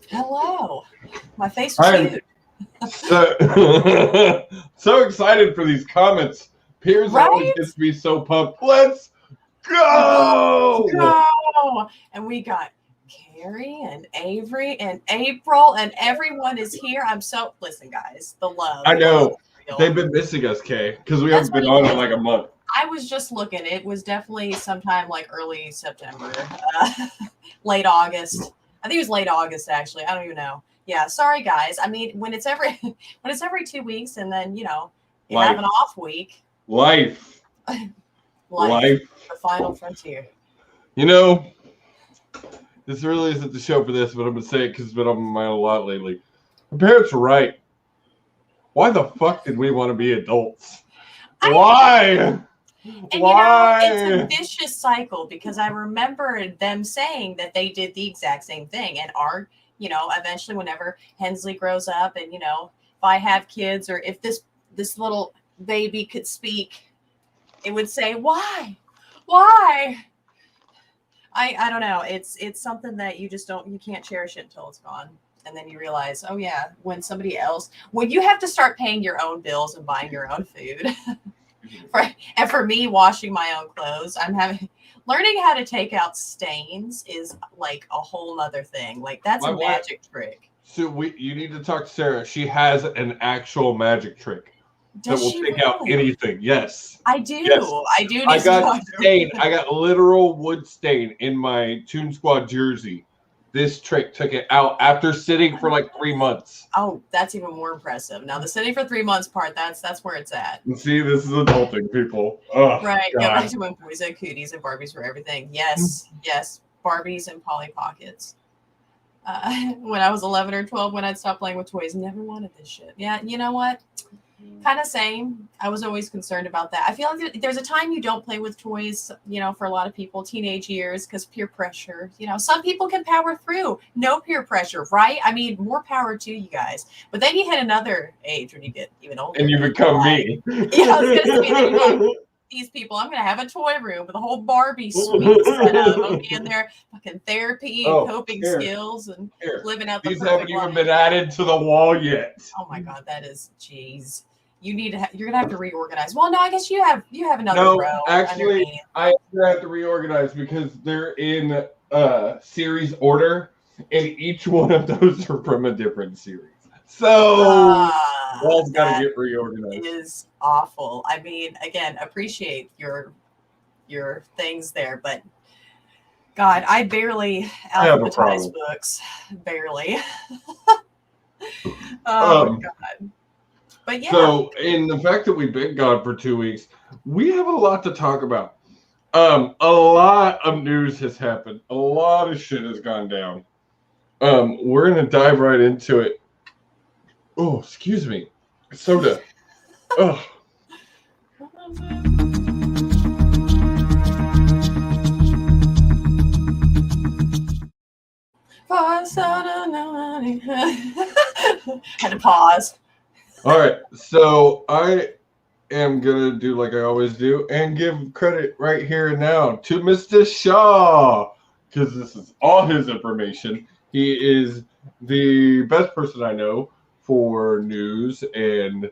Hello. My face was I'm huge. so excited for these comments. Piers always Right? gets me so pumped. Let's Let's go! go. And we got Carrie and Avery and April, and everyone is here. Listen, guys, the I love know is real. they've been missing us, Kay, because we That's haven't what been it on in is. like a month. I was just looking. It was definitely sometime like early September, late August. I think it was late August, actually. I don't even know. Yeah, sorry, guys. I mean, when it's every when it's every 2 weeks, and then you have Life, an off week, life, life, life. the final frontier. You know, this really isn't the show for this, but I'm gonna say it because it's been on my mind a lot lately. My parents were right. Why the fuck did we want to be adults? I Why? And it's a Why? vicious cycle because I remember them saying that they did the exact same thing. And eventually whenever Hensley grows up and, if I have kids or if this little baby could speak, it would say, why? Why? I don't know. It's something that you can't cherish it until it's gone. And then you realize, oh yeah, when you have to start paying your own bills and buying your own food. And for me, washing my own clothes, learning how to take out stains is like a whole nother thing. Like that's My a wife. magic trick. So you need to talk to Sarah. She has an actual magic trick that Does will she take out really? anything. Yes. I Yes. do. I do I need to got talk to stain. her. I got literal wood stain in my Toon Squad jersey. This trick took it out after sitting for like 3 months. Oh, that's even more impressive. Now the sitting for 3 months part, that's where it's at. And see, this is adulting, people. Oh Right. Go back God. to when boys had cooties and Barbies for everything. Yes. Yes. Barbies and Polly Pockets. When I was 11 or 12, when I'd stop playing with toys, never wanted this shit. Yeah, you know what? Kind of same. I was always concerned about that. I feel like there's a time you don't play with toys, for a lot of people, teenage years, because peer pressure. Some people can power through. No peer pressure, right? I mean, more power to you guys. But then you hit another age when you get even older. And you And become you're like, me. yeah, I was going to say, then you're like, these people, I'm going to have a toy room with a whole Barbie suite set up. I'm be in there fucking therapy and coping skills and Here. living out the These perfect haven't even life. been added to the wall yet. Oh my God, that is, jeez. You're gonna have to reorganize. Well, no, I guess you have another row. Actually, underneath. I have to reorganize because they're in series order, and each one of those are from a different series. So wall's got to get reorganized. Is awful. I mean, again, appreciate your things there, but God, I barely alphabetize books. Barely. Oh God. But yeah. So, in the fact that we've been gone for 2 weeks, we have a lot to talk about. A lot of news has happened. A lot of shit has gone down. We're gonna dive right into it. Oh, excuse me, soda. Oh. Had to pause. All right, so I am gonna do like I always do and give credit right here and now to Mr. Shaw because this is all his information. He is the best person I know for news and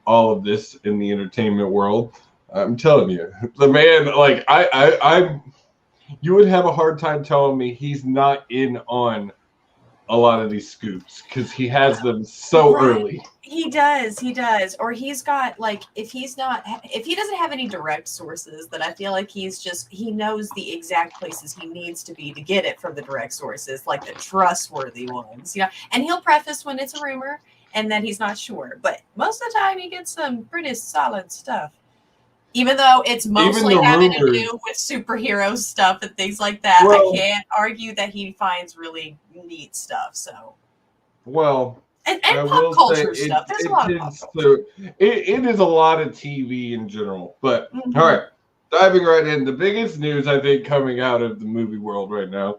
all of this in the entertainment world. I'm telling you, the man, like you would have a hard time telling me he's not in on a lot of these scoops because he has them so early. He does, or he's got like if he doesn't have any direct sources, then I feel like he knows the exact places he needs to be to get it from the direct sources, like the trustworthy ones, and he'll preface when it's a rumor and then he's not sure, but most of the time he gets some pretty solid stuff. Even though it's mostly having to do with superhero stuff and things like that, I can't argue that he finds really neat stuff. So, and pop culture stuff. There's a lot of pop culture. It is a lot of TV in general. But all right, diving right in, the biggest news I think coming out of the movie world right now,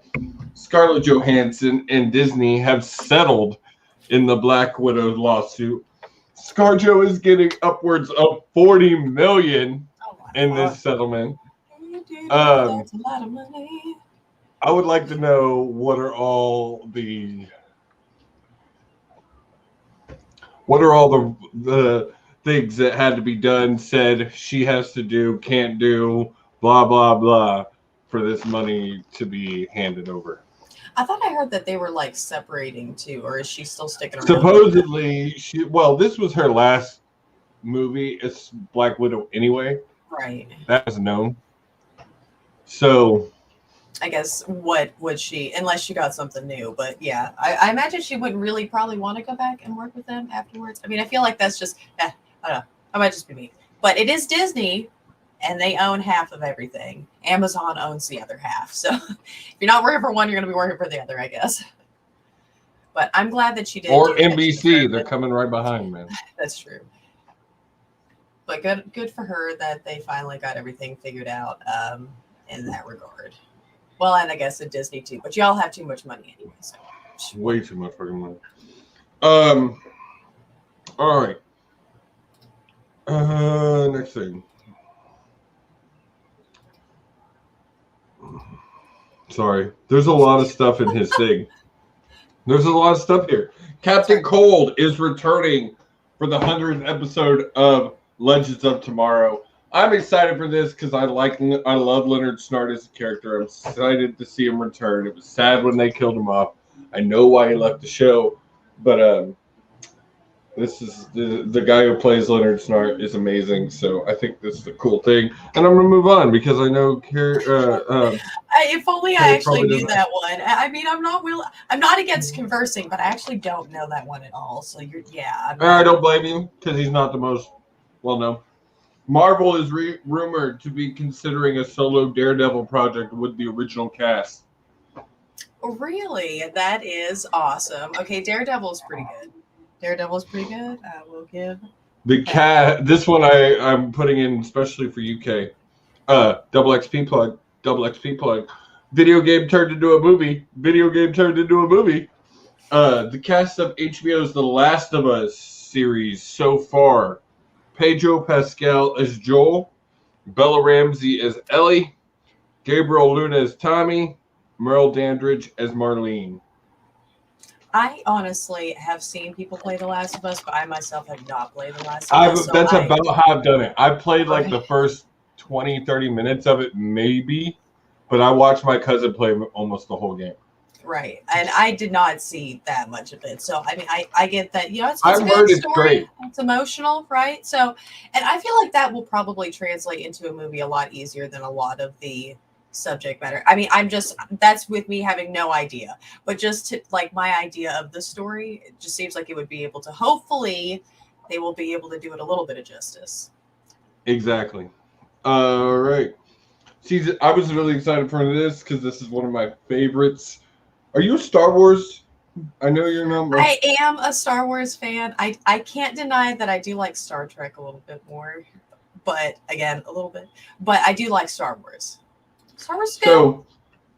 Scarlett Johansson and Disney have settled in the Black Widow lawsuit. ScarJo is getting upwards of $40 million in this settlement. That's a lot of money. I would like to know what are all the What are all the things that had to be done, said she has to do, can't do, blah blah blah, for this money to be handed over? I thought I heard that they were like separating too, or is she still sticking around? Supposedly, this was her last movie. It's Black Widow anyway. Right. That was known. So I guess what would she, unless she got something new, but yeah, I imagine she wouldn't really probably want to go back and work with them afterwards. I mean, I feel like that's just, I don't know, I might just be me, but it is Disney and they own half of everything. Amazon owns the other half. So if you're not working for one, you're going to be working for the other, I guess. But I'm glad that she did. Or NBC, they're coming right behind, man. That's true. But good for her that they finally got everything figured out in that regard. Well, and I guess at Disney too, but y'all have too much money anyway. So. Way too much fucking money. All right. Next thing. Sorry. There's a lot of stuff in his thing. There's a lot of stuff here. Captain Cold is returning for the 100th episode of Legends of Tomorrow. I'm excited for this because I love Leonard Snart as a character. I'm excited to see him return. It was sad when they killed him off. I know why he left the show, but this is the guy who plays Leonard Snart is amazing. So I think this is a cool thing, and I'm gonna move on because I know. If only I actually knew that one. I mean, I'm not against conversing, but I actually don't know that one at all. So I don't blame you because he's not the most well known. Marvel is rumored to be considering a solo Daredevil project with the original cast. Really? That is awesome. Okay, Daredevil's pretty good. I will give. The cat. This one I'm putting in especially for UK. Double XP plug. Video game turned into a movie. The cast of HBO's The Last of Us series so far. Pedro Pascal as Joel, Bella Ramsey as Ellie, Gabriel Luna as Tommy, Merle Dandridge as Marlene. I honestly have seen people play The Last of Us, but I myself have not played The Last of Us. That's about how I've done it. I played like the first 20, 30 minutes of it, maybe, but I watched my cousin play almost the whole game. Right, and I did not see that much of it. So I mean, I get that. It's I've a heard good it's story. great. It's emotional, right? So, and I feel like that will probably translate into a movie a lot easier than a lot of the subject matter. I mean, that's with me having no idea, but just to, like my idea of the story, it just seems like it would be able to. Hopefully, they will be able to do it a little bit of justice. Exactly. All right. See, I was really excited for this because this is one of my favorites. Are you a Star Wars? I know you're not. I am a Star Wars fan. I can't deny that I do like Star Trek a little bit more, but again, a little bit. But I do like Star Wars. Star Wars. So,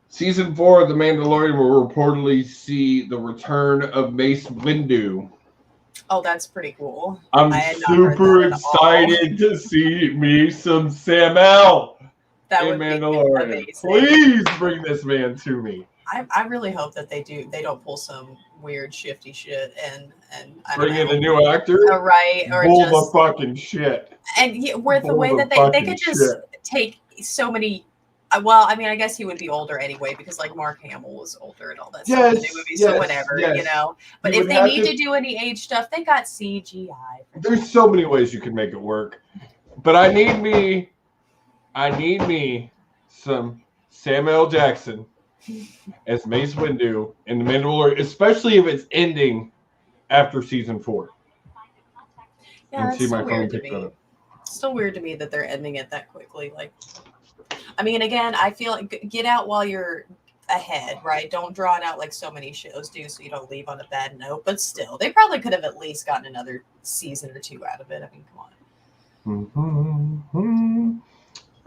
season 4 of The Mandalorian will reportedly see the return of Mace Windu. Oh, that's pretty cool. I'm super excited to see me some Sam L. in Mandalorian. Please bring this man to me. I really hope that they don't pull some weird shifty shit and I bring in a new actor, right? Or pull the fucking shit. And with the way that they could just take so many. Well, I mean, I guess he would be older anyway because like Mark Hamill was older and all that stuff in the movie, so whatever, But if they need to do any age stuff, they got CGI. There's so many ways you can make it work, but I need me some Samuel Jackson as Mace Windu in The Mandalorian, especially if it's ending after season 4. Yeah, that's so weird to me. It's still weird to me that they're ending it that quickly. Like, I mean, again, I feel like get out while you're ahead, right? Don't draw it out like so many shows do, so you don't leave on a bad note. But still, they probably could have at least gotten another season or 2 out of it. I mean, come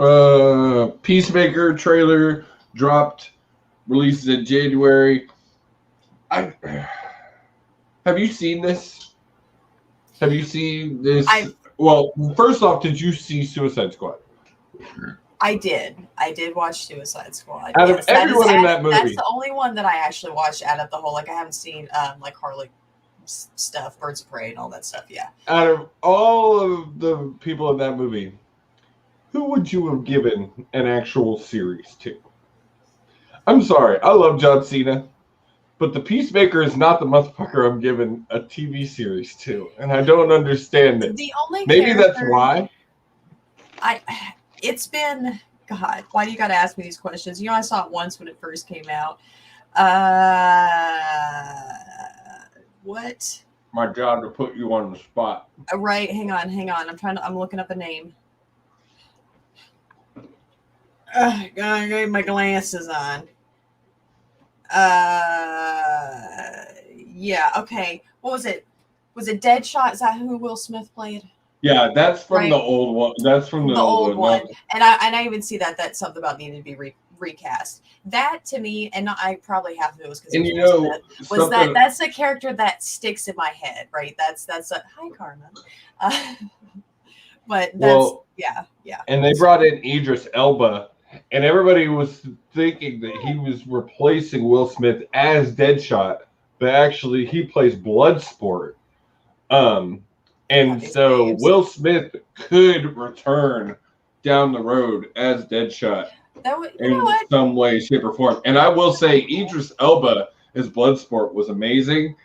on. Peacemaker trailer dropped. Releases in January. Have you seen this? Well, first off, did you see Suicide Squad? I did watch Suicide Squad. Out of everyone in that movie, that's the only one that I actually watched out of the whole. Like I haven't seen like Harley stuff, Birds of Prey and all that stuff. Yeah. Out of all of the people in that movie, who would you have given an actual series to? I'm sorry, I love John Cena, but the Peacemaker is not the motherfucker I'm giving a TV series to, and I don't understand it. The only Maybe that's why. It's been, God, why do you got to ask me these questions? You know, I saw it once when it first came out. What? My job to put you on the spot. Right, hang on. I'm looking up a name. I got my glasses on. Yeah, okay. What was it? Was it Deadshot? Is that who Will Smith played? Yeah, that's from the old one. That's from the old one. And I even see that's something about needing to be recast. That to me, and I probably half of it was because that's a character that sticks in my head, right? That's a hi Karma. But that's yeah. And they brought in Idris Elba, and everybody was thinking that he was replacing Will Smith as Deadshot, but actually he plays Bloodsport. And so Will Smith could return down the road as Deadshot in some way, shape, or form. And I will say Idris Elba as Bloodsport was amazing.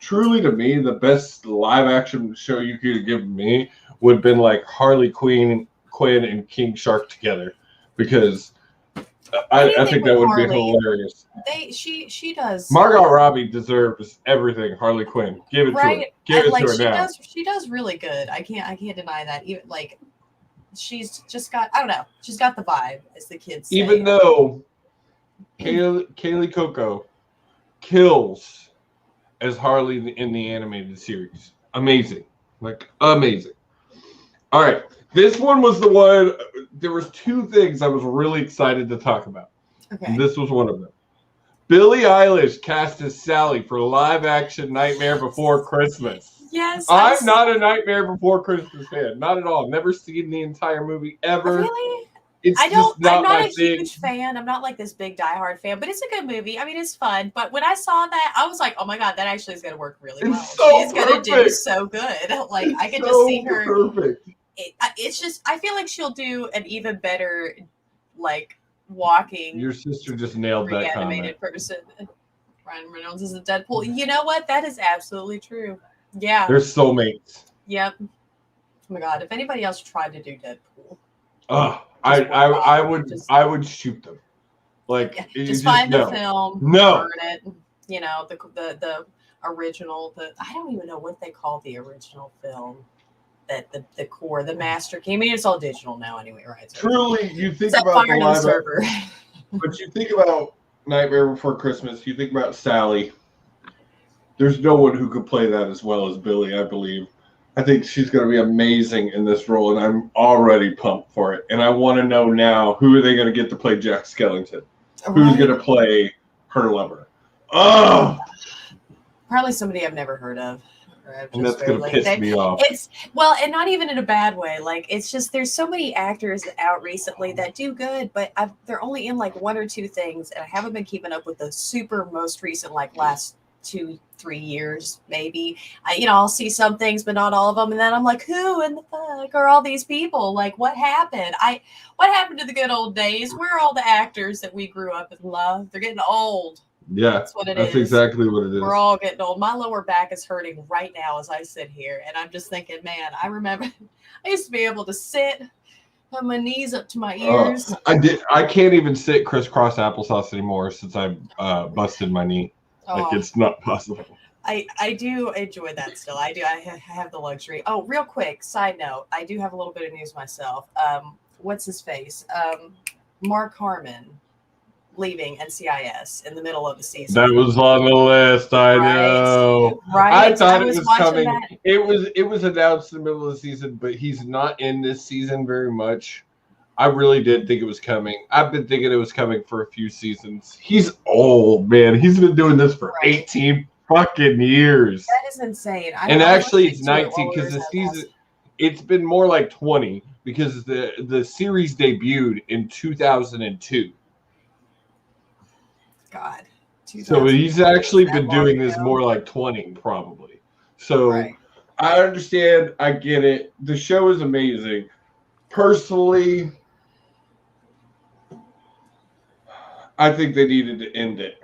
Truly, to me, the best live-action show you could have given me would have been like Harley Quinn and King Shark together, because I think that would be hilarious. She does. Margot Robbie deserves everything. Harley Quinn, give it to her. Give it to her now. She does really good. I can't deny that. Even like, she's just got, I don't know. She's got the vibe, as the kids say. Even though Kaylee Cuoco kills as Harley in the animated series, amazing, like amazing. All right. This one was the one. There was two things I was really excited to talk about. Okay. This was one of them. Billie Eilish cast as Sally for live-action Nightmare Before Christmas. Yes. I'm not a Nightmare Before Christmas fan. Not at all. Never seen the entire movie ever. Really? It's I'm not a huge fan. I'm not like this big diehard fan, but it's a good movie. I mean, it's fun. But when I saw that, I was like, oh my God, that actually is going to work really well. She's going to do so good. Like, I could just see her. Perfect. It's just, I feel like she'll do an even better, like, walking. Your sister just nailed that animated person. Ryan Reynolds is a Deadpool. You know what? That is absolutely true. Yeah. They're soulmates. Yep. Oh my God. If anybody else tried to do Deadpool. I would shoot them. Like, just find the film. No. Burn it. You know, the original, I don't even know what they call the original film. That the master came in. It's all digital now anyway, right? So truly, you think about the live server. But you think about Nightmare Before Christmas, you think about Sally. There's no one who could play that as well as Billie, I believe. I think she's going to be amazing in this role, and I'm already pumped for it. And I want to know now, who are they going to get to play Jack Skellington? Right. Who's going to play her lover? Oh! Probably somebody I've never heard of. And that's going to piss me off. And not even in a bad way. Like, it's just, there's so many actors out recently that do good, but they're only in like one or two things, and I haven't been keeping up with the super most recent, like last 2-3 years, maybe. I'll see some things, but not all of them, and then I'm like, who in the fuck are all these people? Like, what happened? What happened to the good old days? Where are all the actors that we grew up and loved? They're getting old. Yeah, that's what it is. That's exactly what it is. We're all getting old. My lower back is hurting right now as I sit here, and I'm just thinking, man, I remember I used to be able to sit, have my knees up to my ears. I can't even sit crisscross applesauce anymore since I busted my knee. Like, it's not possible. I do enjoy that still. I do. I have the luxury. Oh, real quick, side note. I do have a little bit of news myself. What's his face? Mark Harmon leaving NCIS in the middle of the season. That was on the list. I know. Right. I thought it was coming. That. It was announced in the middle of the season, but he's not in this season very much. I really did think it was coming. I've been thinking it was coming for a few seasons. He's old, man. He's been doing this for 18 fucking years. That is insane. And actually, it's 19 because the season. It's been more like 20 because the series debuted in 2002. God. So he's actually been doing this more like 20, probably. So Right. I understand. I get it. The show is amazing. Personally, I think they needed to end it.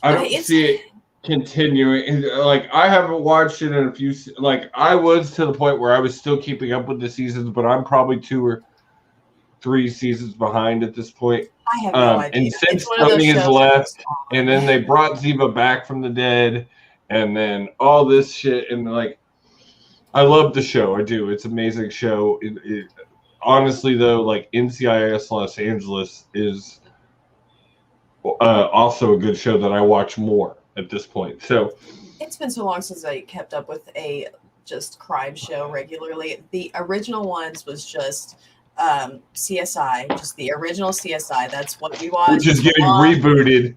I don't It's see it continuing. Like, I haven't watched it in a few. Like, I was to the point where I was still keeping up with the seasons, but I'm probably 2 or 3 seasons behind at this point. I have no idea. And It's since one of those Tony has shows that left, just on. and then they brought Ziva back from the dead, and then all this shit, and like, I love the show. I do. It's an amazing show. Honestly, though, like NCIS Los Angeles is also a good show that I watch more at this point. So It's been so long since I kept up with a just crime show regularly. The original ones was just CSI, just the original CSI. That's what we watched. which is getting rebooted.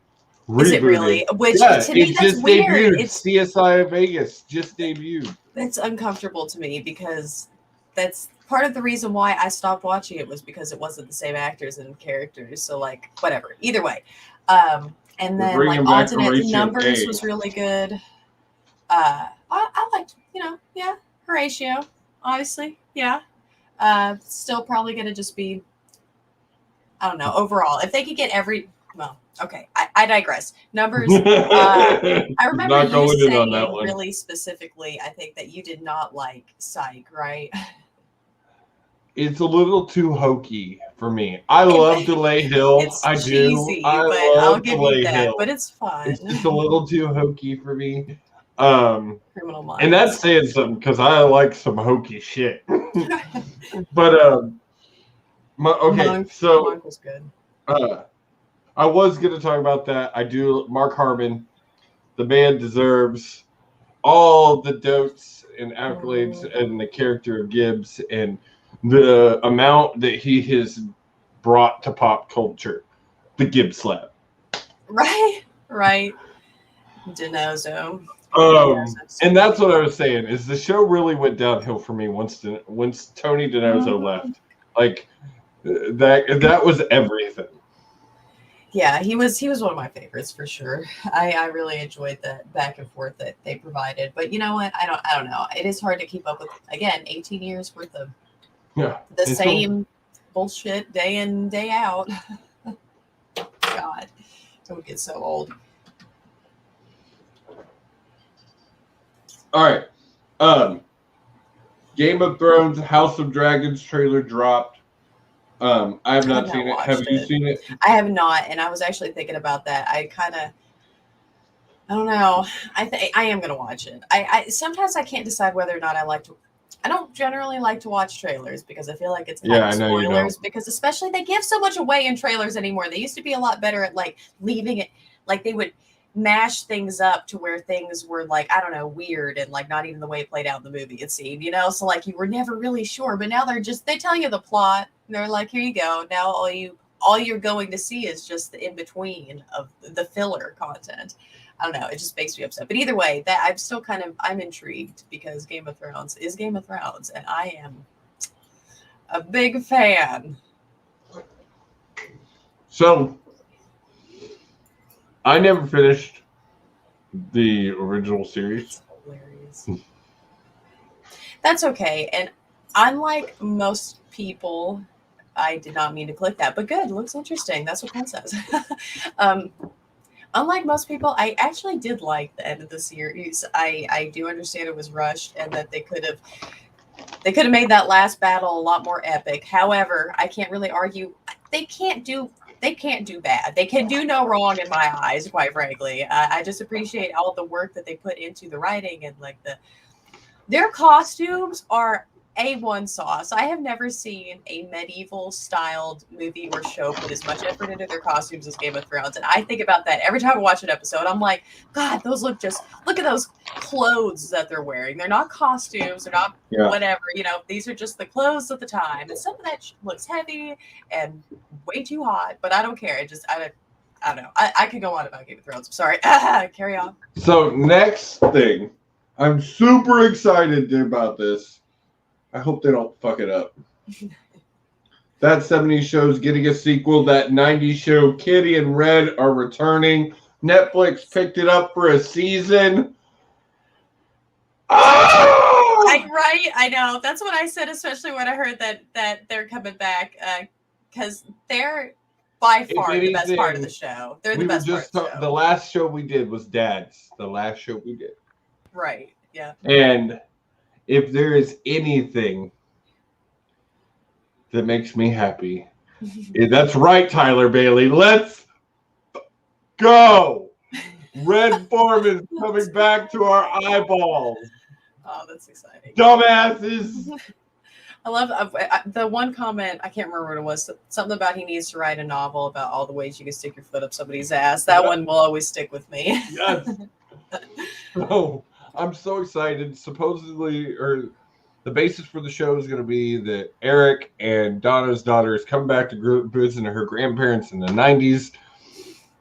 Is it really? Which Yeah, to me it that's just weird. debuted. CSI Vegas just debuted. It's uncomfortable to me because that's part of the reason why I stopped watching it was because it wasn't the same actors and characters. So like whatever. Either way. And then like bringing back Alternate Horatio Numbers Page. was really good. I liked, Horatio, obviously. Yeah. Still probably gonna just be, I don't know, overall. If they could get okay, I digress. Numbers. I remember Not you going in on saying that one. really specifically, I think that you did not like Psych, right? It's a little too hokey for me. I love DeLay Hill. It's I cheesy, do. I but love I'll give DeLay you that. Hill. But it's fun. It's just a little too hokey for me. Criminal Minds. And that's saying something because I like some hokey shit. But Monk was good. I was going to talk about that. I do. Mark Harmon, the man deserves all the dotes and accolades and the character of Gibbs and the amount that he has brought to pop culture. The Gibbs slap. Right. DiNozzo. And that's what I was saying is the show really went downhill for me once Tony DiNozzo left. Like that was everything. Yeah, he was one of my favorites for sure. I really enjoyed that back and forth that they provided. But you know what? I don't know. It is hard to keep up with, again, 18 years worth of the same bullshit day in, day out. God, don't get so old. All right. Game of Thrones, House of Dragons trailer dropped. I have not seen it. Have you seen it? I have not, and I was actually thinking about that. I don't know. I am gonna watch it. I sometimes I can't decide whether or not I don't generally like to watch trailers because I feel like it's kind of spoilers because especially they give so much away in trailers anymore. They used to be a lot better at like leaving it, like they would mash things up to where things were like, I don't know, weird and like not even the way it played out in the movie it seemed, so like you were never really sure, but now they tell you the plot and they're like, here you go, now all you're going to see is just the in-between of the filler content. I don't know, it just makes me upset, but either way, that I'm still I'm intrigued because Game of Thrones is Game of Thrones and I am a big fan. So I never finished the original series. That's hilarious. That's okay. And unlike most people, I did not mean to click that, but good. Looks interesting. That's what Glenn says. Unlike most people, I actually did like the end of the series. I do understand it was rushed and that they could have made that last battle a lot more epic. However, I can't really argue. They can't do bad. They can do no wrong in my eyes, quite frankly. I just appreciate all the work that they put into the writing and like their costumes are A1 sauce. I have never seen a medieval styled movie or show put as much effort into their costumes as Game of Thrones. And I think about that every time I watch an episode. I'm like, God, look at those clothes that they're wearing. They're not costumes. They're not whatever, these are just the clothes at the time. And some of that looks heavy and way too hot, but I don't care. I don't know. I could go on about Game of Thrones. I'm sorry. Carry on. So next thing, I'm super excited about this. I hope they don't fuck it up. That 70s show's getting a sequel. That 90s show, Kitty and Red, are returning. Netflix picked it up for a season. Ah! Right? I know. That's what I said, especially when I heard that they're coming back, because they're by If far the best part of anything, the show. They're the we were best part just of the the show. last show we did was Dad's. The last show we did. Right. Yeah. And if there is anything that makes me happy, that's right, Tyler Bailey. Let's go. Red Foreman's coming back to our eyeballs. Oh, that's exciting. Dumbasses. I love the one comment. I can't remember what it was. Something about he needs to write a novel about all the ways you can stick your foot up somebody's ass. That one will always stick with me. Yes. So I'm so excited. Supposedly, or the basis for the show is going to be that Eric and Donna's daughter is coming back to visit her grandparents in the 90s.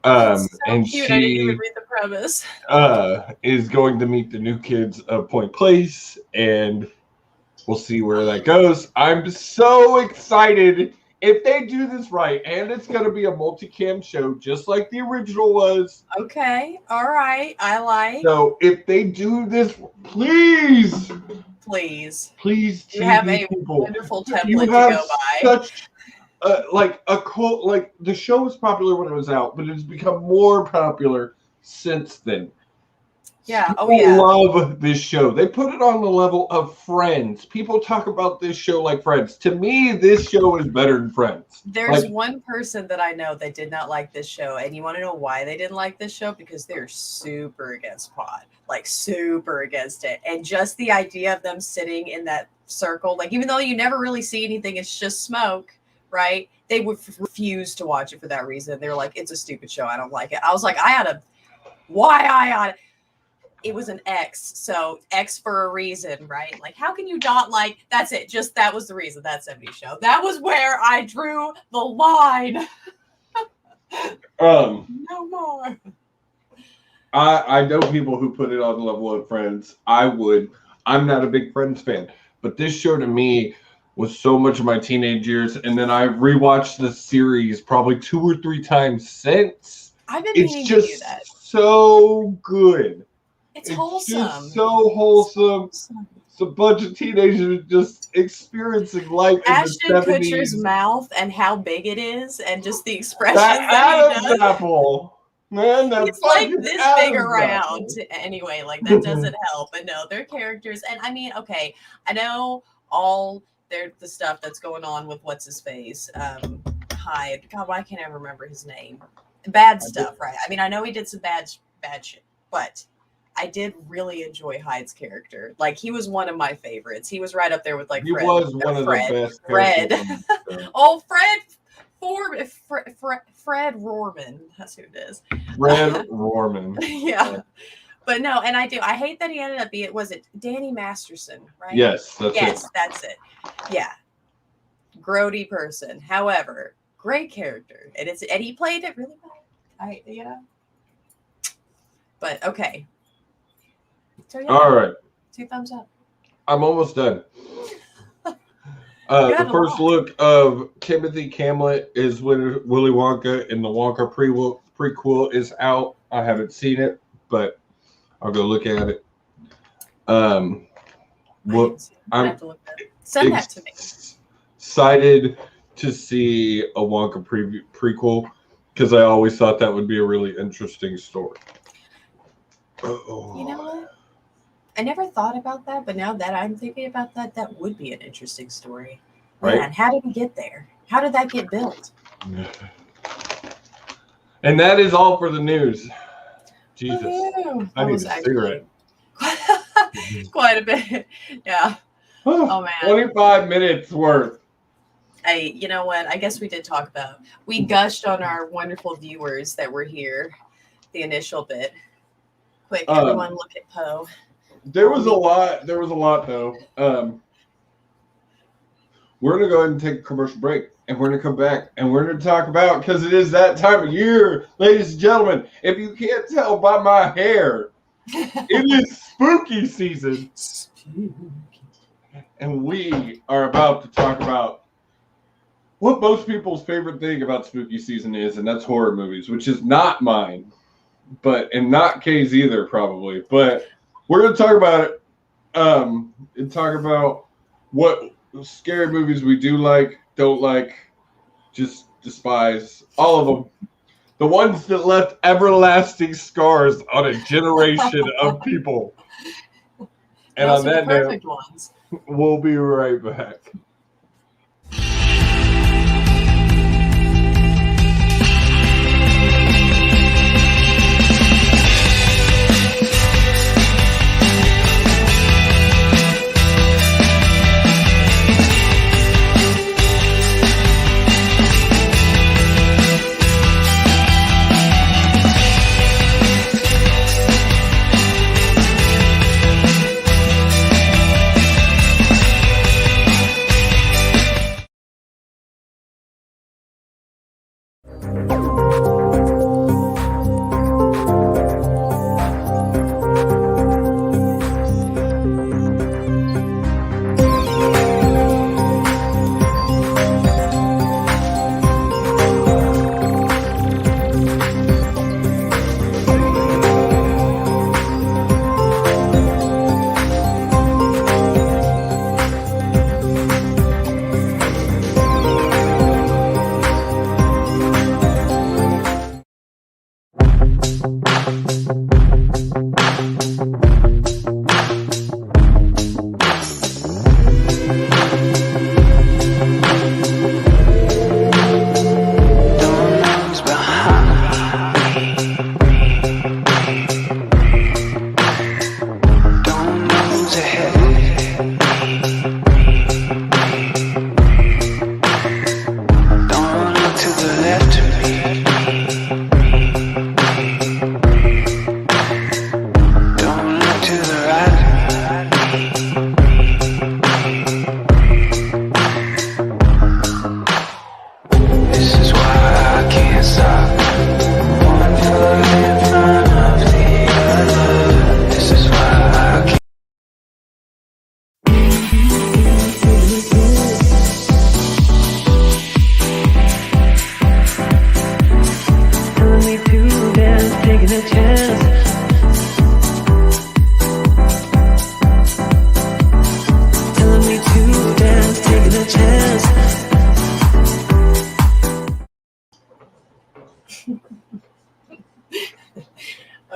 So and cute. I didn't even she read the premise. is going to meet the new kids of Point Place, and we'll see where that goes. I'm so excited if they do this right, and it's going to be a multicam show just like the original was. Okay. All right. I like. So if they do this, please, You have a wonderful template to go by. Such like a cult, like the show was popular when it was out, but it's become more popular since then. Yeah. People Oh yeah. love this show. They put it on the level of Friends. People talk about this show like Friends. To me, this show is better than Friends. There's one person that I know that did not like this show, and you want to know why they didn't like this show? Because they're super against pot, like super against it, and just the idea of them sitting in that circle, like even though you never really see anything, it's just smoke, right? They would refuse to watch it for that reason. They're like, it's a stupid show. I don't like it. I was like, it was an X, so X for a reason, right? Like, how can you not like? That's it. Just that was the reason. That 70s show. That was where I drew the line. No more. I know people who put it on the level of Friends. I'm not a big Friends fan, but this show to me was so much of my teenage years, and then I rewatched the series probably 2 or 3 times since. I've been meaning to do that. So good. It's wholesome. Just so wholesome. It's a bunch of teenagers just experiencing life Ashton in the 70s. Kutcher's mouth and how big it is, and just the expressions that he does. apple. Man, it's like this big around anyway. Like that doesn't help. But no, their characters, and I mean, okay, I know all the stuff that's going on with what's his face, Hyde. God, why can't I remember his name? Bad stuff, right? I mean, I know he did some bad shit, but I did really enjoy Hyde's character. Like he was one of my favorites. He was right up there with like Fred. He was one of the best. Fred. Oh, Fred Rorman. That's who it is. Fred Rorman. Yeah. But no, and I hate that he ended up being, was it Danny Masterson, right? Yes, that's it. Yeah. Grody person. However, great character. And he played it really well. But okay. So yeah. All right. 2 thumbs up. I'm almost done. The first look of Timothy Camelot is when Willy Wonka and the Wonka prequel is out. I haven't seen it, but I'll go look at it. I'm Send that to me. Excited to see a Wonka prequel because I always thought that would be a really interesting story. You know what? I never thought about that, but now that I'm thinking about that, that would be an interesting story. Right? Man, how did we get there? How did that get built? And that is all for the news. Jesus. I need a cigarette. Quite a bit. Yeah. Oh, man. 25 minutes worth. Hey, you know what? I guess we did talk about, we gushed on our wonderful viewers that were here, the initial bit. Quick, everyone look at Poe. There was a lot though. We're gonna go ahead and take a commercial break, and we're gonna come back, and we're gonna talk about, because it is that time of year, ladies and gentlemen. If you can't tell by my hair, it is spooky season, and we are about to talk about what most people's favorite thing about spooky season is, and that's horror movies, which is not mine, and not Kay's either, probably. But we're going to talk about it. and talk about what scary movies we do like, don't like, just despise. All of them. The ones that left everlasting scars on a generation of people. And Those on are the that note, perfect ones. we'll be right back.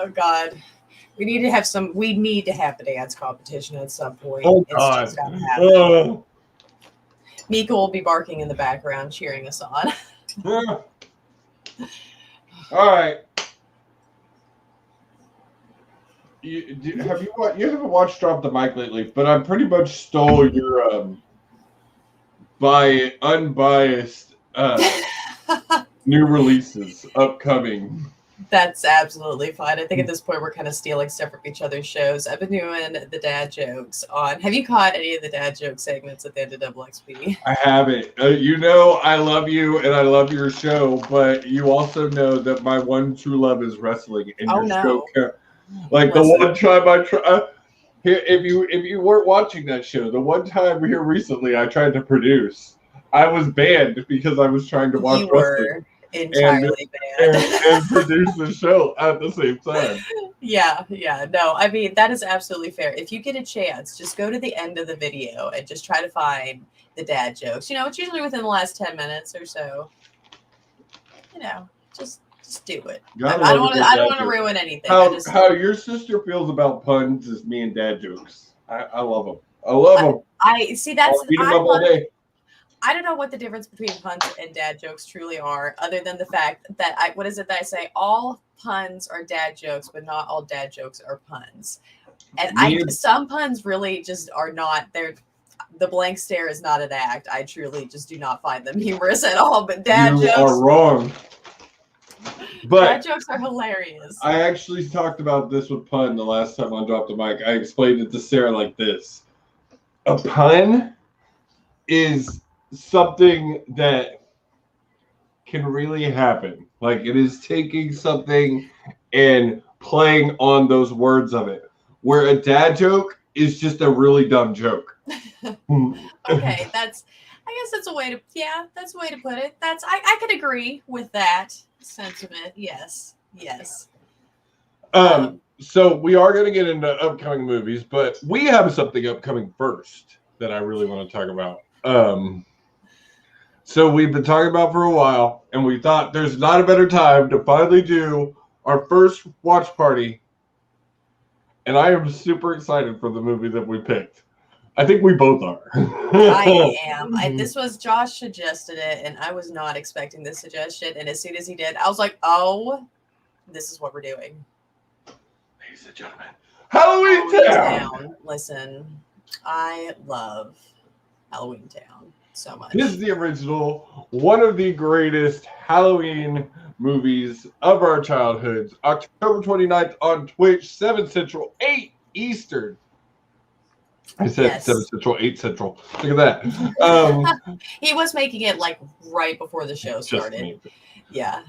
Oh God. We need to have a dance competition at some point. Oh, It's God. just gotta happen. Oh. Mika will be barking in the background, cheering us on. All right. You haven't watched Drop the Mic lately, but I pretty much stole your by unbiased new releases upcoming. That's absolutely fine. I think at this point we're kind of stealing stuff from each other's shows. I've been doing the dad jokes on. Have you caught any of the dad joke segments at the end of XP? I haven't. You know, I love you and I love your show, but you also know that my one true love is wrestling. And your show, like the one time I try. If you weren't watching that show, the one time here recently I tried to produce, I was banned because I was trying to watch wrestling. Entirely banned. and produce the show at the same time. Yeah. No, I mean, that is absolutely fair. If you get a chance, just go to the end of the video and just try to find the dad jokes. You know, it's usually within the last 10 minutes or so. You know, just do it. I don't want to ruin anything. How your sister feels about puns is me and dad jokes. I love them. I love them. I see. That's I'll eat them up all day. I don't know what the difference between puns and dad jokes truly are, other than the fact that what is it that I say? All puns are dad jokes, but not all dad jokes are puns. And some puns really just are not. The blank stare is not an act. I truly just do not find them humorous at all. But dad jokes are wrong. But dad jokes are hilarious. I actually talked about this with pun the last time on Drop the Mic. I explained it to Sarah like this: a pun is something that can really happen. Like, it is taking something and playing on those words of it. Where a dad joke is just a really dumb joke. Okay, I guess that's a way to put it. I could agree with that sentiment. Yes. So we are going to get into upcoming movies, but we have something upcoming first that I really want to talk about. So we've been talking about for a while, and we thought there's not a better time to finally do our first watch party. And I am super excited for the movie that we picked. I think we both are. I am. This was Josh suggested it, and I was not expecting this suggestion. And as soon as he did, I was like, "Oh, this is what we're doing." Ladies and gentlemen, Halloween Town. Listen, I love Halloween Town so much. This is the original, one of the greatest Halloween movies of our childhoods. October 29th on Twitch, 7 Central, 8 Eastern. I said 7 Central, 8 Central. Look at that. He was making it like right before the show started. Yeah.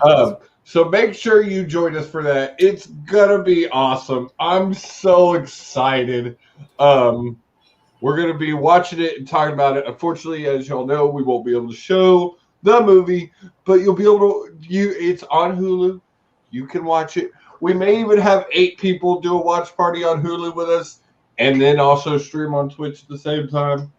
So make sure you join us for that. It's gonna be awesome. I'm so excited. We're gonna be watching it and talking about it. Unfortunately, as y'all know, we won't be able to show the movie, but you'll be able to. It's on Hulu. You can watch it. We may even have 8 people do a watch party on Hulu with us, and then also stream on Twitch at the same time.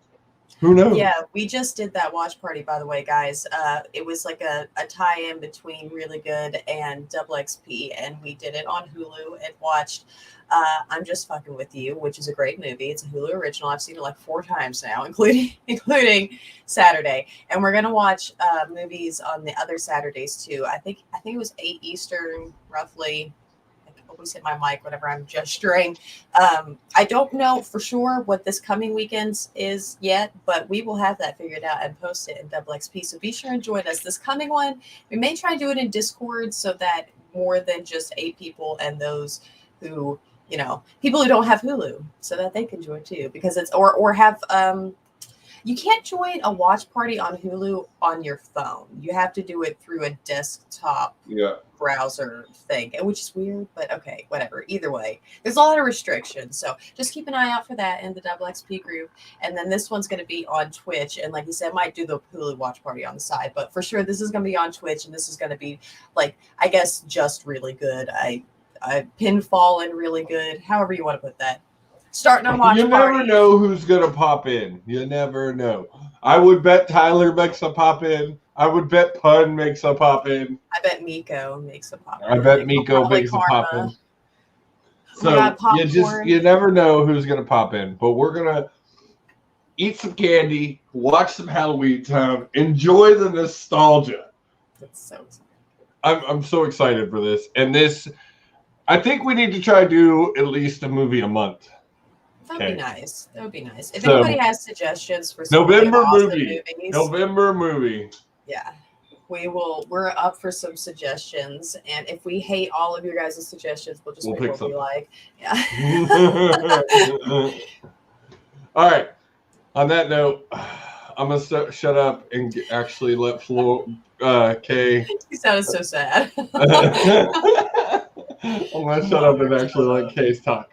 Who knows? Yeah, we just did that watch party, by the way, guys. It was like a tie-in between Really Good and Double XP, and we did it on Hulu and watched I'm Just Fucking With You, which is a great movie. It's a Hulu original. I've seen it like 4 times now, including Saturday. And we're gonna watch movies on the other Saturdays too. I think it was 8 Eastern, roughly. Always hit my mic whenever I'm gesturing. I don't know for sure what this coming weekend is yet, but we will have that figured out and post it in Double XP. So be sure and join us. This coming one, we may try to do it in Discord so that more than just 8 people and those who, people who don't have Hulu, so that they can join too. Because it's or have you can't join a watch party on Hulu on your phone. You have to do it through a desktop browser thing, which is weird, but okay, whatever. Either way, there's a lot of restrictions. So just keep an eye out for that in the Double XP group. And then this one's going to be on Twitch. And like you said, might do the Hulu watch party on the side, but for sure, this is going to be on Twitch. And this is going to be like, I guess, just really good. I pinfall and really good, however you want to put that. Starting a watch party. You never know who's going to pop in. You never know. I would bet Tyler makes a pop in. I would bet Pun makes a pop in. I bet Miko makes a pop in. I bet Miko makes a pop in. So you never know who's going to pop in. But we're going to eat some candy, watch some Halloween Town, enjoy the nostalgia. That's so exciting. I'm so excited for this. And this, I think we need to try to do at least a movie a month. That would be nice. That would be nice. If anybody has suggestions for some November movies, November movie. Yeah. We're up for some suggestions. And if we hate all of your guys' suggestions, we'll pick what we like. Yeah. All right. On that note, I'm going to shut up and actually let Kay. You sounded so sad. I'm going to shut up and actually let Kay talk.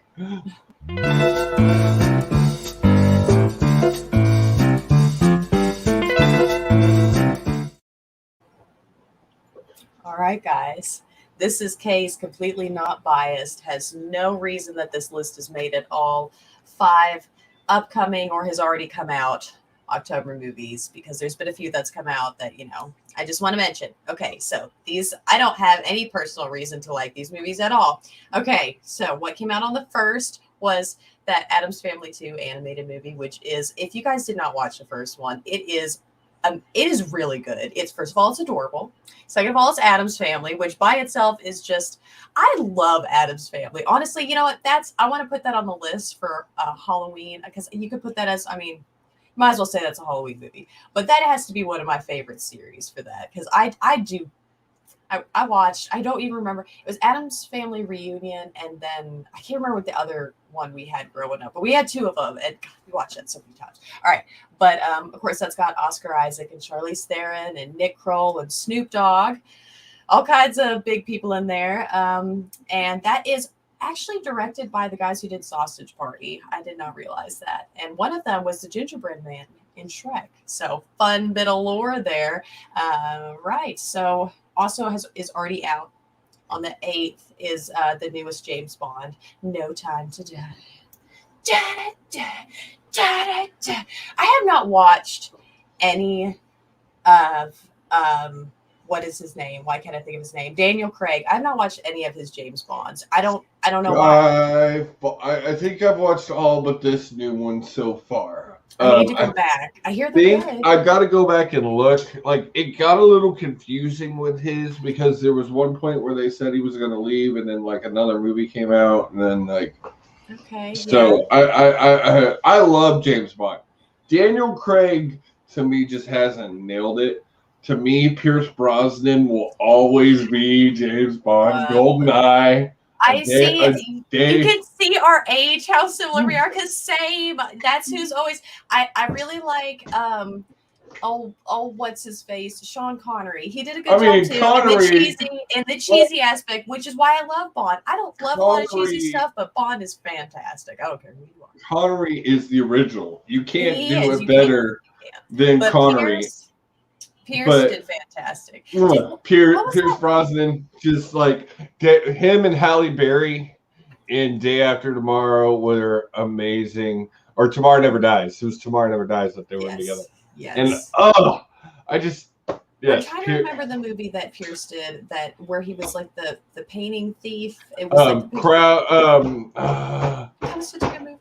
All right, guys. This is Kay's completely not biased, has no reason that this list is made at all. 5 upcoming or has already come out October movies, because there's been a few that's come out that, I just want to mention. Okay, so these, I don't have any personal reason to like these movies at all. Okay, so what came out on the 1st was that Addams Family 2 animated movie, which is, if you guys did not watch the first one, it is really good. It's, first of all, it's adorable. Second of all, it's Addams Family, which by itself is just, I love Addams Family. Honestly, you know what? I want to put that on the list for Halloween, because you could put that as, might as well say that's a Halloween movie. But that has to be one of my favorite series for that, because I watched, I don't even remember. It was Addams Family Reunion, and then I can't remember what the other one we had growing up, but we had 2 of them, and God, we watched that so many times. All right. But of course, that's got Oscar Isaac and Charlize Theron and Nick Kroll and Snoop Dogg, all kinds of big people in there. And that is actually directed by the guys who did Sausage Party. I did not realize that. And one of them was the gingerbread man in Shrek. So fun bit of lore there. Right. So also is already out. On the 8th is the newest James Bond, No Time to Die. Da, da, da, da, da. I have not watched any of what is his name? Why can't I think of his name? Daniel Craig. I've not watched any of his James Bonds. I don't know why. I think I've watched all but this new one so far. I need to go back. I hear they're good. I've got to go back and look. Like, it got a little confusing with his because there was one point where they said he was going to leave, and then like another movie came out, and then like. Okay. So yeah. I love James Bond. Daniel Craig to me just hasn't nailed it. To me, Pierce Brosnan will always be James Bond. GoldenEye. I see. You can see our age, how similar we are. Cause same. That's who's always. I really like. What's his face? Sean Connery. He did a good job too. Connery, in the cheesy aspect, which is why I love Bond. I don't love a lot of cheesy stuff, but Bond is fantastic. I don't care who you are. Connery is the original. You can't do it better than Connery. Pierce did fantastic. Pierce Brosnan, just like him and Halle Berry in Day After Tomorrow were amazing. Or Tomorrow Never Dies. It was Tomorrow Never Dies that they were together. Yes. And I'm trying to remember the movie that Pierce did where he was like the painting thief. It was that was such a good movie.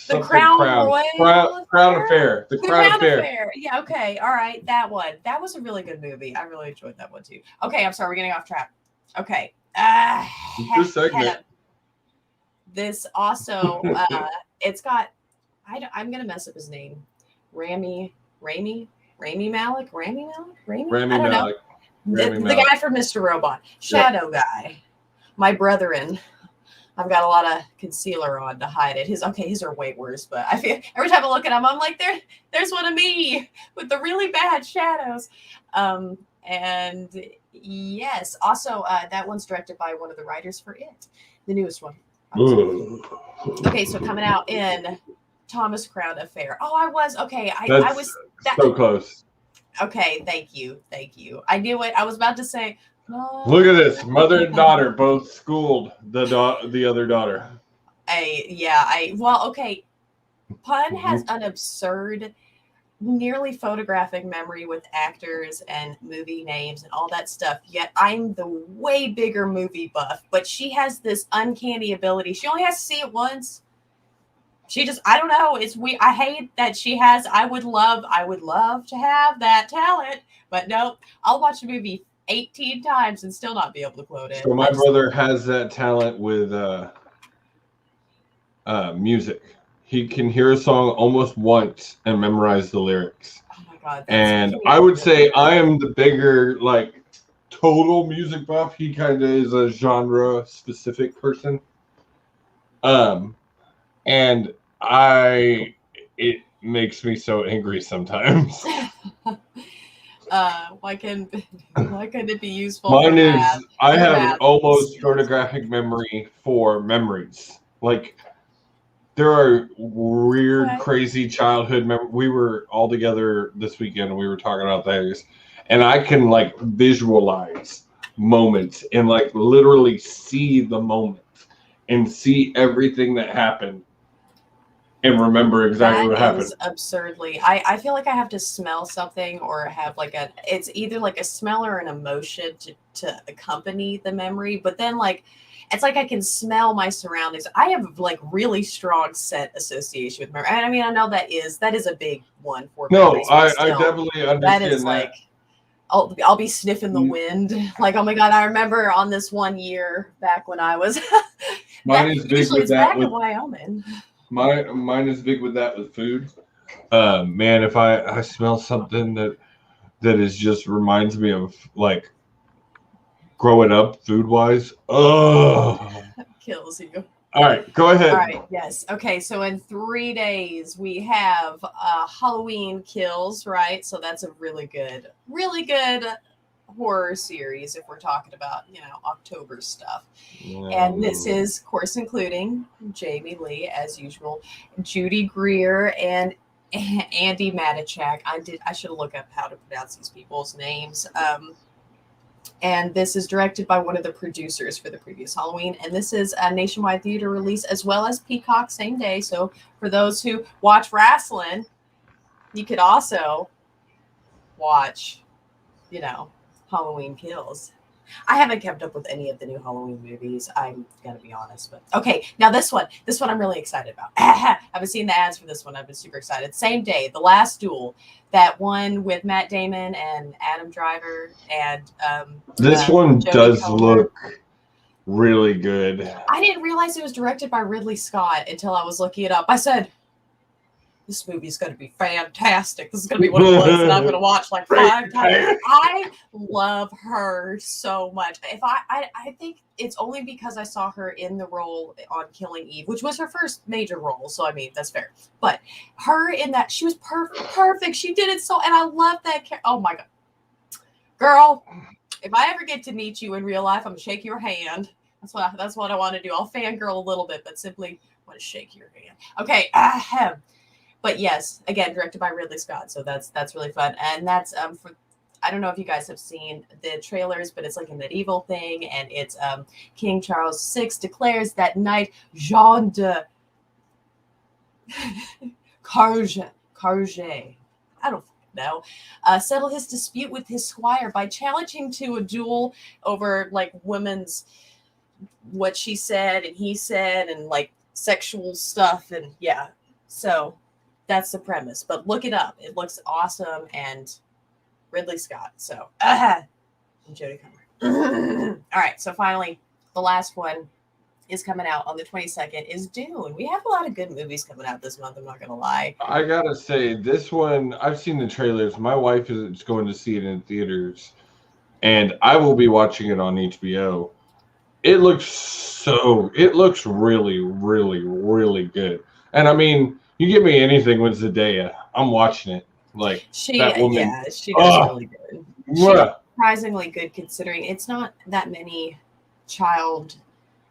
The Crown Royal Crown Affair. The Crown Affair. Yeah, okay. All right. That one. That was a really good movie. I really enjoyed that one too. Okay, I'm sorry, we're getting off track. Okay. This segment. This also it's got I'm gonna mess up his name. Rami Malek? The guy from Mr. Robot. Shadow guy. My brethren. I've got a lot of concealer on to hide it. His are way worse, but I feel every time I look at him, I'm like, there's one of me with the really bad shadows. And yes, also that one's directed by one of the writers for It, the newest one. Okay, so coming out in Thomas Crown Affair. Oh, I was okay. I was so close. Okay, thank you. I knew it. I was about to say. Look at this. Mother and daughter both schooled the other daughter. Okay. Pun has an absurd, nearly photographic memory with actors and movie names and all that stuff. Yet I'm the way bigger movie buff. But she has this uncanny ability. She only has to see it once. She just, I don't know. I hate that she has. I would love to have that talent. But nope. I'll watch a movie 18 times and still not be able to quote it. So my brother has that talent with music. He can hear a song almost once and memorize the lyrics. Oh my god! And I would say I am the bigger like total music buff. He kind of is a genre specific person. And it makes me so angry sometimes. Why can it be useful? Mine is I have an almost photographic memory for memories. Like there are weird, crazy childhood memories. We were all together this weekend and we were talking about things, and I can like visualize moments and like literally see the moment and see everything that happened. And remember exactly what happened. Absurdly. I feel like I have to smell something or have it's either like a smell or an emotion to accompany the memory. But then it's like I can smell my surroundings. I have like really strong scent association with memory. And I mean, I know that is a big one for me. No, I definitely understand that. Is like, I'll be sniffing the wind. Like, oh my God, I remember on this one year back when I was mine is big with that back in Wyoming. Mine is big with that with food. Man, if I smell something that is just reminds me of like growing up food wise. Oh, kills you. All right, go ahead. All right, yes. Okay, so in 3 days we have Halloween Kills, right? So that's a really good horror series if we're talking about October stuff. And this is, of course, including Jamie Lee as usual, Judy Greer, and Andy Matichak. I should have looked up how to pronounce these people's names. And this is directed by one of the producers for the previous Halloween. And this is a nationwide theater release as well as Peacock same day. So for those who watch wrestling, you could also watch, Halloween Kills. I haven't kept up with any of the new Halloween movies. I'm gonna be honest, but okay. Now this one I'm really excited about. I haven't seen the ads for this one. I've been super excited. Same day, The Last Duel, that one with Matt Damon and Adam Driver and this one Jodie does Comer. look really good. I didn't realize it was directed by Ridley Scott until I was looking it up. I said, this movie's going to be fantastic. This is going to be one of the ones that I'm going to watch like 5 times. I love her so much. If I think it's only because I saw her in the role on Killing Eve, which was her first major role. So, I mean, that's fair. But her in that, she was perfect. She did it so, and I love that character. Oh my God. Girl, if I ever get to meet you in real life, I'm going to shake your hand. That's what I want to do. I'll fangirl a little bit, but simply want to shake your hand. Okay. But yes, again, directed by Ridley Scott, so that's really fun, and that's for. I don't know if you guys have seen the trailers, but it's like a medieval thing, and it's King Charles VI declares that Knight Jean de Carge, I don't know, settle his dispute with his squire by challenging to a duel over like women's what she said and he said and like sexual stuff and yeah, so. That's the premise, but look it up. It looks awesome, and Ridley Scott. So, and Jodie Comer. All right, so finally, the last one is coming out on the 22nd is Dune. We have a lot of good movies coming out this month, I'm not going to lie. I got to say, this one, I've seen the trailers. My wife is going to see it in theaters, and I will be watching it on HBO. It looks really, really, really good. And I mean, you give me anything with Zendaya, I'm watching it. Like that woman. Yeah, she does really good. She's surprisingly good considering it's not that many child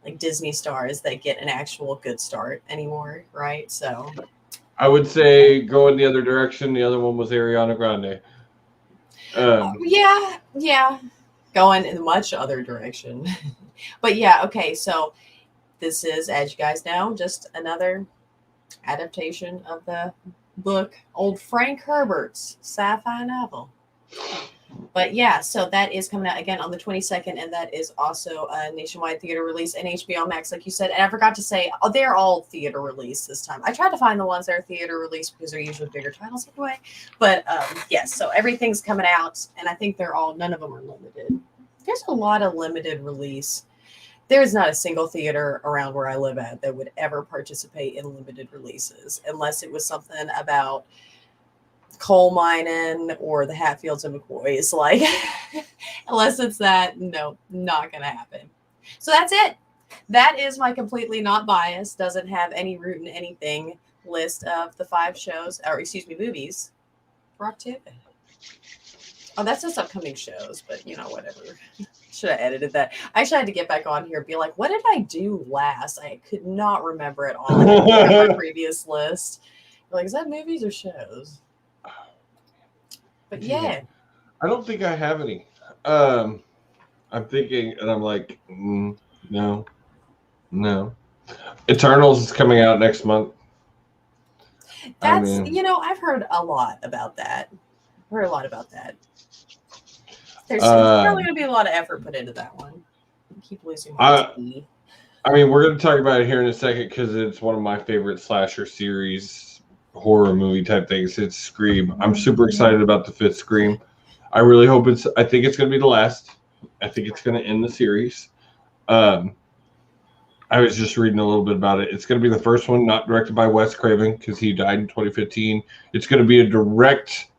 like Disney stars that get an actual good start anymore, right? So I would say going the other direction. The other one was Ariana Grande. Yeah, going in a much other direction. But yeah, okay, so this is, as you guys know, just another adaptation of the book, old Frank Herbert's sci-fi novel. But yeah, so that is coming out again on the 22nd, and that is also a nationwide theater release and HBO Max, like you said. And I forgot to say, they're all theater release this time. I tried to find the ones that are theater release because they're usually bigger titles anyway. But yes, so everything's coming out, and I think none of them are limited. There's a lot of limited release. There's not a single theater around where I live at that would ever participate in limited releases unless it was something about coal mining or the Hatfields and McCoys. Like, unless it's that, no, not going to happen. So that's it. That is my completely not biased, doesn't have any root in anything list of the 5 shows, or excuse me, movies for October. Oh, that's just upcoming shows, but whatever. Should have edited that. I actually had to get back on here and be like, what did I do last? I could not remember at all. I didn't look at my previous list. You're like, is that movies or shows? But yeah. I don't think I have any. I'm thinking, and I'm like, no. Eternals is coming out next month. That's, I've heard a lot about that. There's probably going to be a lot of effort put into that one. I keep losing my tea. I mean, we're going to talk about it here in a second because it's one of my favorite slasher series, horror movie type things. It's Scream. I'm super excited about the 5th Scream. I really hope I think it's going to be the last. I think it's going to end the series. I was just reading a little bit about it. It's going to be the first one not directed by Wes Craven because he died in 2015. It's going to be a direct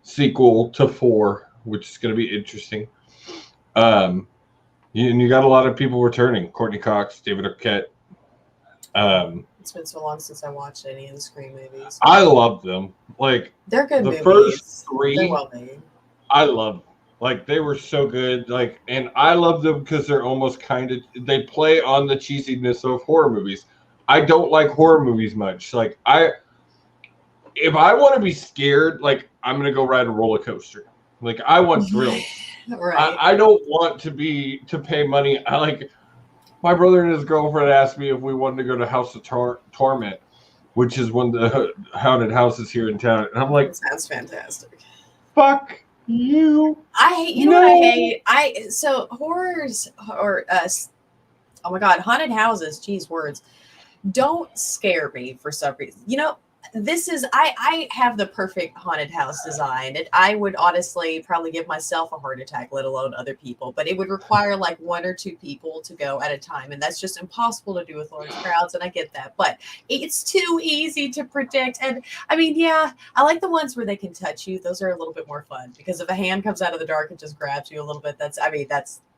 sequel to 4. Which is going to be interesting. And you got a lot of people returning. Courtney Cox, David Arquette. It's been so long since I watched any of the Scream movies. I love them. Like, they're good the movies. First 3, they're well made. I love them. Like, they were so good. Like, and I love them because they're almost they play on the cheesiness of horror movies. I don't like horror movies much. Like, if I want to be scared, like, I'm going to go ride a roller coaster. Like, I want thrills. Right. I don't want to pay money. My brother and his girlfriend asked me if we wanted to go to House of Torment, which is one of the haunted houses here in town. And I'm like, That sounds fantastic. fuck you. You know what I hate? So horrors or oh my god, haunted houses, geez words, don't scare me for some reason. You know, this is I have the perfect haunted house design, and I would honestly probably give myself a heart attack, let alone other people. But it would require like 1 or 2 people to go at a time, and that's just impossible to do with large crowds. And I get that, but it's too easy to predict. And I mean, yeah, I like the ones where they can touch you. Those are a little bit more fun because if a hand comes out of the dark and just grabs you a little bit, that's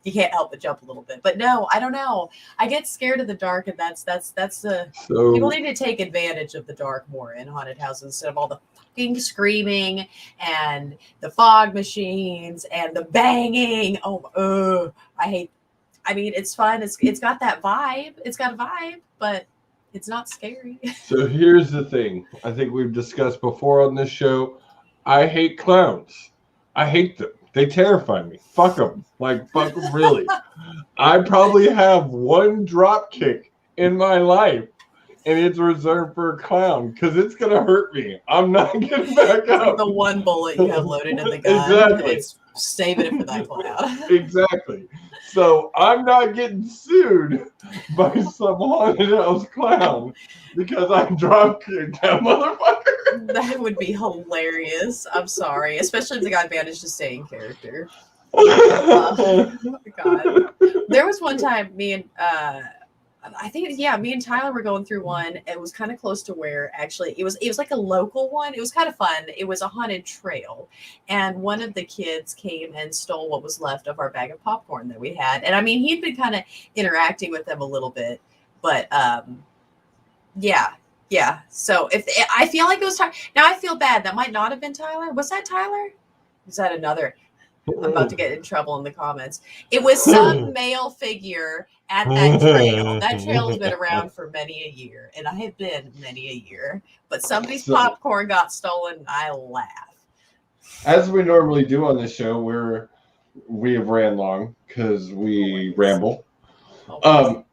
you can't help but jump a little bit. But no, I don't know. I get scared of the dark, and that's the people need to take advantage of the dark more in haunted houses instead of all the fucking screaming and the fog machines and the banging. I hate. I mean, it's fun. It's got that vibe. It's got a vibe, but it's not scary. So here's the thing. I think we've discussed before on this show. I hate clowns. I hate them. They terrify me. Fuck them. Like, fuck them really. I probably have 1 drop kick in my life, and it's reserved for a clown because it's going to hurt me. I'm not getting back up. The 1 bullet you have loaded in the gun. Exactly. It's saving it for that clown. Exactly. So I'm not getting sued by some haunted house clown because I drop kicked that motherfucker. That would be hilarious. I'm sorry, especially if the guy managed to stay in character. God, there was one time me and me and Tyler were going through one. It was kind of close to where actually it was like a local one. It was kind of fun. It was a haunted trail, and one of the kids came and stole what was left of our bag of popcorn that we had. And I mean, he'd been kind of interacting with them a little bit, but yeah. So if I feel like it was Tyler, now I feel bad. That might not have been Tyler. Was that Tyler? Was that another? I'm about to get in trouble in the comments. It was some male figure at that trail. That trail has been around for many a year, and I have been many a year. But somebody's popcorn got stolen, and I laugh. As we normally do on this show, we have ran long because we ramble. But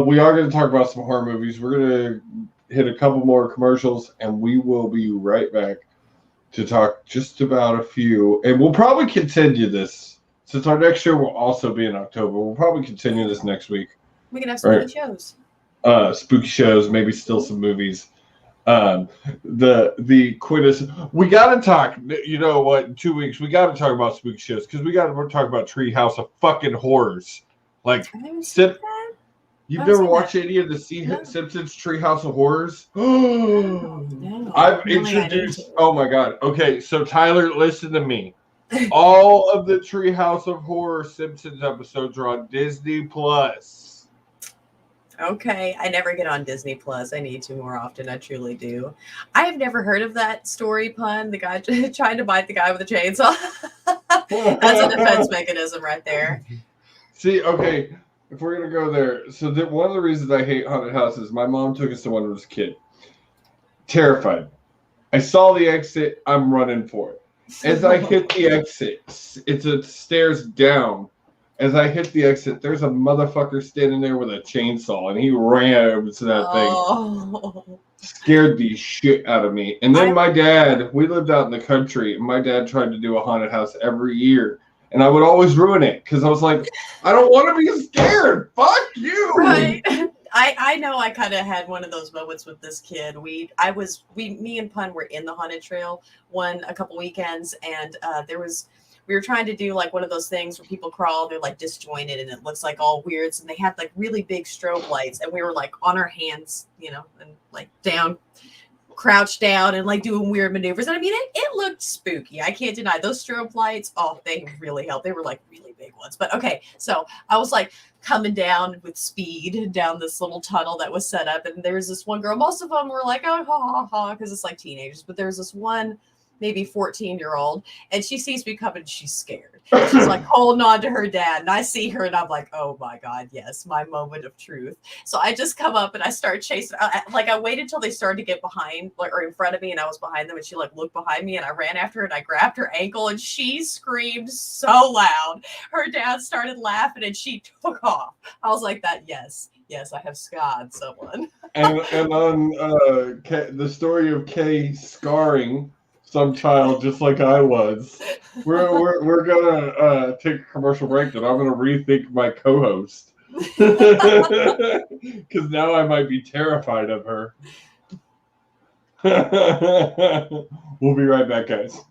we are going to talk about some horror movies. We're going to hit a couple more commercials, and we will be right back to talk just about a few, and we'll probably continue this since our next show will also be in October. We'll probably continue this next week. We can have spooky shows. Spooky shows, maybe still some movies. The quintessence. We got to talk. You know what? In 2 weeks, we got to talk about spooky shows because we got to talk about Treehouse of fucking Horrors. Like, you've never watched any of the Simpsons Treehouse of Horrors? No, I've introduced. Oh my god. Okay, so Tyler, listen to me. All of the Treehouse of Horror Simpsons episodes are on Disney Plus. Okay, I never get on Disney Plus. I need to more often. I truly do. I have never heard of that story pun. The guy trying to bite the guy with a chainsaw. That's a defense mechanism right there. See, okay. If we're going to go there, so one of the reasons I hate haunted houses, my mom took us to one when I was a kid. Terrified. I saw the exit, I'm running for it. As I hit the exit, it's a stairs down. As I hit the exit, there's a motherfucker standing there with a chainsaw, and he ran over to that thing. Scared the shit out of me. And then my dad, we lived out in the country, and my dad tried to do a haunted house every year. And I would always ruin it because I was like, I don't want to be scared. Fuck you. Right. I know I kind of had one of those moments with this kid. Me and Pun were in the haunted trail a couple weekends, and we were trying to do like one of those things where people crawl, they're like disjointed and it looks like all weird. And they had like really big strobe lights, and we were like on our hands, and like down, crouched down and like doing weird maneuvers. And I mean, it looked spooky. I can't deny those strobe lights. Oh, they really helped. They were like really big ones. But okay, so I was like coming down with speed down this little tunnel that was set up. And there was this one girl. Most of them were like, oh, ha, ha, ha, because it's like teenagers. But there was this one maybe 14-year-old, and she sees me coming. She's scared. She's like holding on to her dad, and I see her, and I'm like, oh my God, yes, my moment of truth. So I just come up and I start chasing. I waited until they started to get behind, or in front of me, and I was behind them, and she looked behind me, and I ran after her, and I grabbed her ankle, and she screamed so loud. Her dad started laughing, and she took off. I was like, that, yes, I have scarred someone. And on the story of Kay scarring some child just like I was, we're gonna take a commercial break, and I'm gonna rethink my co-host because now I might be terrified of her. We'll be right back, guys.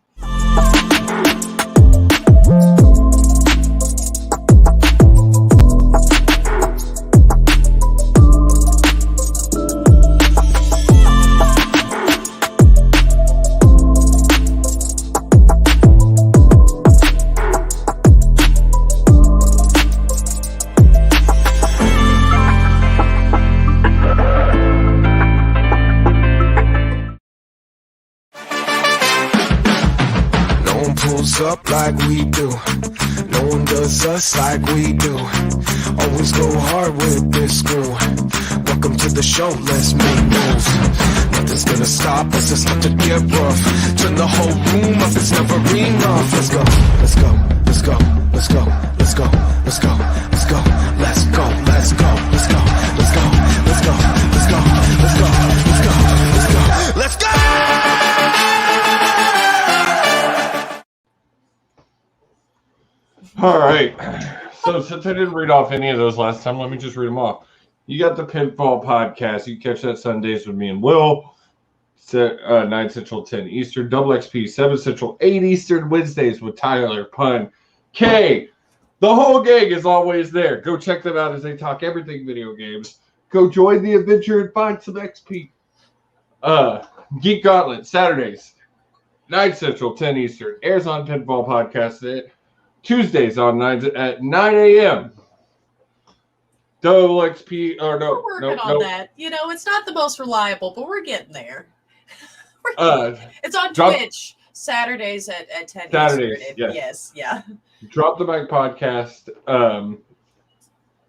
Up like we do. No one does us like we do. Always go hard with this crew. Welcome to the show, let's make moves. Nothing's gonna stop us, it's not to get rough. Turn the whole room up, it's never enough. Let's go, let's go, let's go, let's go, let's go, let's go, let's go, let's go, let's go, let's go, let's go, let's go, let's go, let's go, let's go, let's go, let's go. All right. So since I didn't read off any of those last time, let me just read them off. You got the Pinfall Podcast. You can catch that Sundays with me and Will. 9 Central, 10 Eastern. Double XP, 7 Central, 8 Eastern. Wednesdays with Tyler, Pun, Kay. The whole gang is always there. Go check them out as they talk everything video games. Go join the adventure and find some XP. Geek Gauntlet, Saturdays, 9 Central, 10 Eastern. Airs on Pinfall Podcast Tuesdays at 9 a.m. Double XP, or no, we're working on that. You know, it's not the most reliable, but we're getting there. It's on Twitch Saturdays at 10 Saturdays, Eastern. Yes, yeah. Drop the Mic Podcast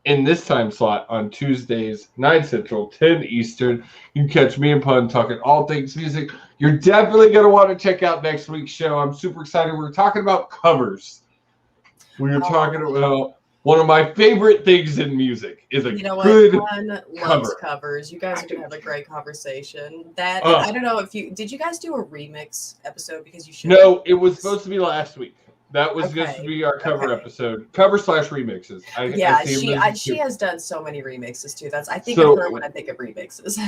in this time slot on Tuesdays, 9 Central, 10 Eastern. You can catch me and Pun talking all things music. You're definitely going to want to check out next week's show. I'm super excited. We're talking about covers. We were talking about one of my favorite things in music is a good Pun loves covers. You guys are gonna have a great conversation. I don't know if did you guys do a remix episode because you should. No, it was supposed to be last week. That was just to be our cover episode, cover/remixes. She has done so many remixes too. I think of her when I think of remixes.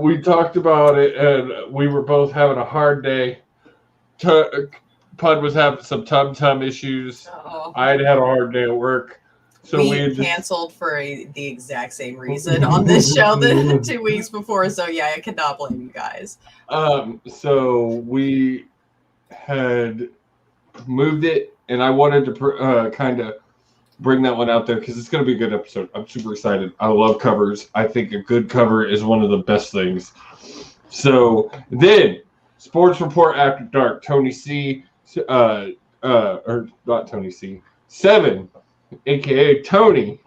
we talked about it, and we were both having a hard day. Pud was having some tum issues. I had a hard day at work. So we canceled for the exact same reason on this show 2 weeks before. So yeah, I cannot blame you guys. So we had moved it, and I wanted to kind of bring that one out there because it's going to be a good episode. I'm super excited. I love covers. I think a good cover is one of the best things. So then, Sports Report After Dark, Tony C. Or not Tony C. 7, aka Tony,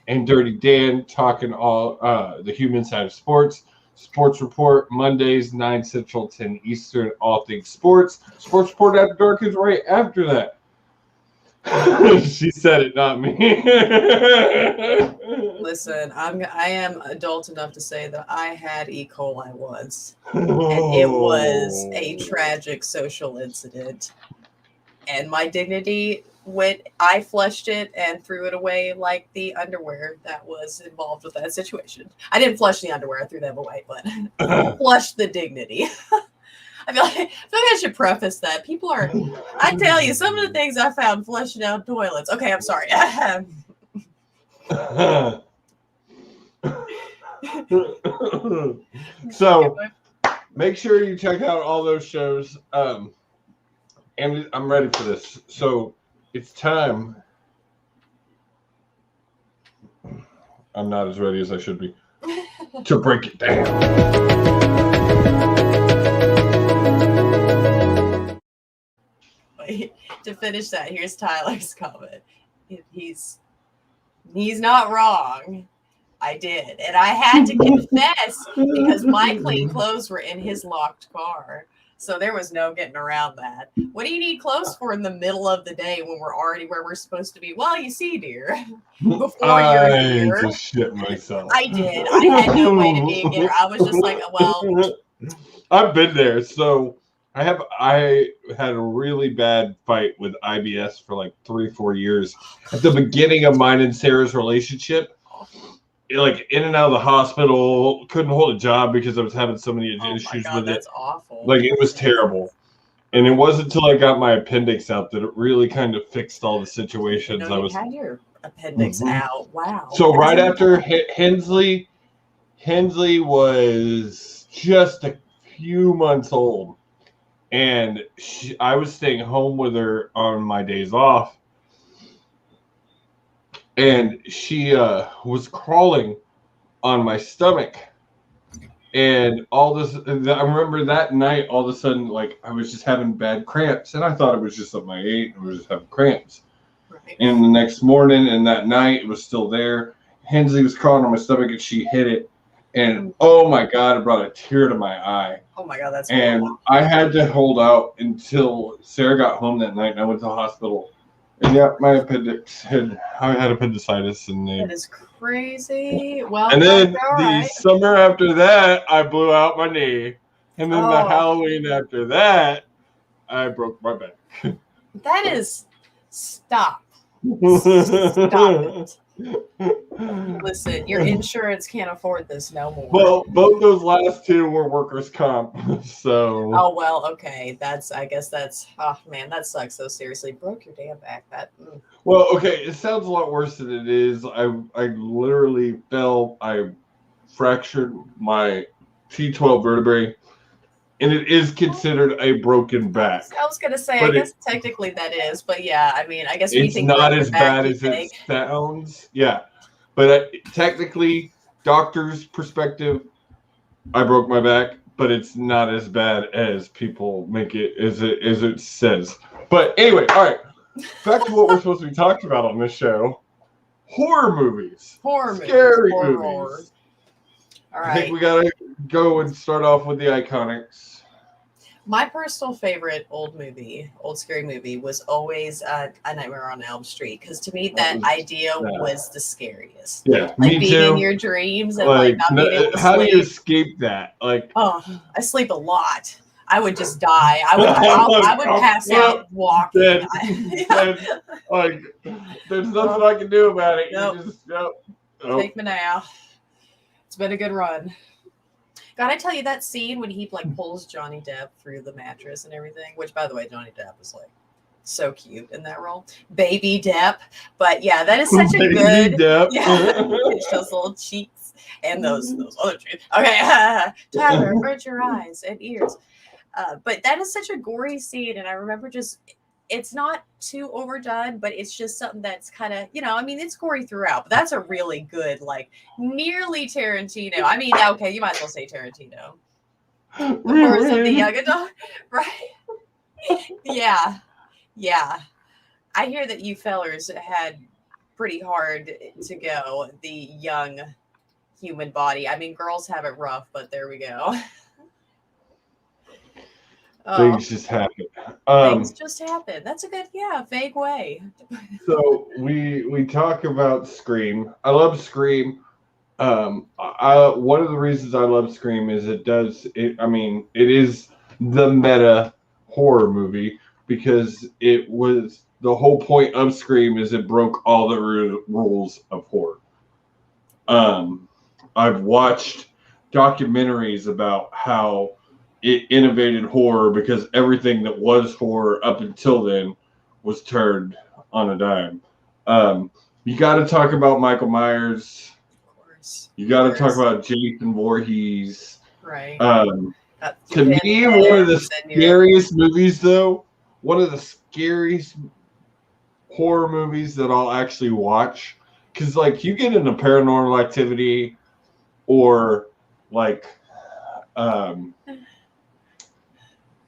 and Dirty Dan talking all the human side of sports. Sports Report Mondays, 9 Central, 10 Eastern, all things sports. Sports Report After Dark is right after that. She said it, not me. Listen, I am adult enough to say that I had E. coli once, and it was a tragic social incident. And my dignity I flushed it and threw it away like the underwear that was involved with that situation. I didn't flush the underwear, I threw them away, but flushed the dignity. I feel like I should preface that. People are, I tell you, some of the things I found flushing down toilets. Okay, I'm sorry. So make sure you check out all those shows. And I'm ready for this. So it's time. I'm not as ready as I should be to break it down. Wait, to finish that, here's Tyler's comment. He's not wrong. I did. And I had to confess because my clean clothes were in his locked car. So there was no getting around that. What do you need clothes for in the middle of the day when we're already where we're supposed to be? Well, you see, dear, before you're I here. just shit myself. I did. I had no way to be here. I was just like, well, I've been there. So I had a really bad fight with IBS for like 3-4 years. At the beginning of mine and Sarah's relationship, like in and out of the hospital, couldn't hold a job because I was having so many issues with that's it. awful. Like it was terrible. And it wasn't until I got my appendix out that it really kind of fixed all the situations. You had your appendix out. Wow. So right after Hensley was just a few months old, and I was staying home with her on my days off. And she was crawling on my stomach. And all this, I remember that night, all of a sudden, like, I was just having bad cramps. And I thought it was just something I ate. And I was just having cramps. Right. And the next morning and that night, it was still there. Hensley was crawling on my stomach and she hit it. And, oh, my God, it brought a tear to my eye. Oh, my God, that's And horrible. I had to hold out until Sarah got home that night. And I went to the hospital. And yeah, I had appendicitis, and That is crazy. Well, and then all the right. summer after that, I blew out my knee, and then the Oh. Halloween after that, I broke my back. That is stop. Stop it. Listen, your insurance can't afford this no more. Well, both those last two were workers' comp, so. Oh well, okay. I guess that's. Oh man, that sucks. So seriously, broke your damn back. Well, okay, it sounds a lot worse than it is. I literally fell. I fractured my T12 vertebrae, and it is considered a broken back. I was gonna say, But I guess technically that is, but yeah, I mean, I guess when you It's think not broken as back, bad you as it think, sounds. Yeah, but technically, doctor's perspective, I broke my back, but it's not as bad as people make it as it says. But anyway, all right, back to what we're supposed to be talking about on this show: horror movies, scary movies. All I right. think we gotta go and start off with the iconics. My personal favorite old scary movie was always A Nightmare on Elm Street, because to me that idea was the scariest. Yeah, Like me being too. in your dreams and like not being able to how sleep. do you escape that? Like, Oh, I sleep a lot. I would just die. I would pass out walking. Dead. Like, there's nothing I can do about it. Nope. You just nope. Take me now. It's been a good run. God, I tell you that scene when he like pulls Johnny Depp through the mattress and everything, which by the way, Johnny Depp is like so cute in that role. Baby Depp. But yeah, that is such a good Depp. yeah. It's those little cheeks and those other cheeks. Okay. Tyler, avert your eyes and ears. But that is such a gory scene, and I remember it's not too overdone, but it's just something that's kind of, I mean, it's gory throughout, but that's a really good, like, nearly Tarantino. I mean, okay, you might as well say Tarantino. The Birds of the Young Adult, right? Yeah. I hear that you fellers had pretty hard to go, the young human body. I mean, girls have it rough, but there we go. Things just happen. Things just happen. That's a good, vague way. So we talk about Scream. I love Scream. One of the reasons I love Scream is it is the meta horror movie, because it was the whole point of Scream is it broke all the rules of horror. I've watched documentaries about how it innovated horror, because everything that was horror up until then was turned on a dime. You got to talk about Michael Myers. Of course. You got to talk about Jason Voorhees. Right. To me, one of the scariest movies, though, one of the scariest horror movies that I'll actually watch, because like you get into Paranormal Activity or like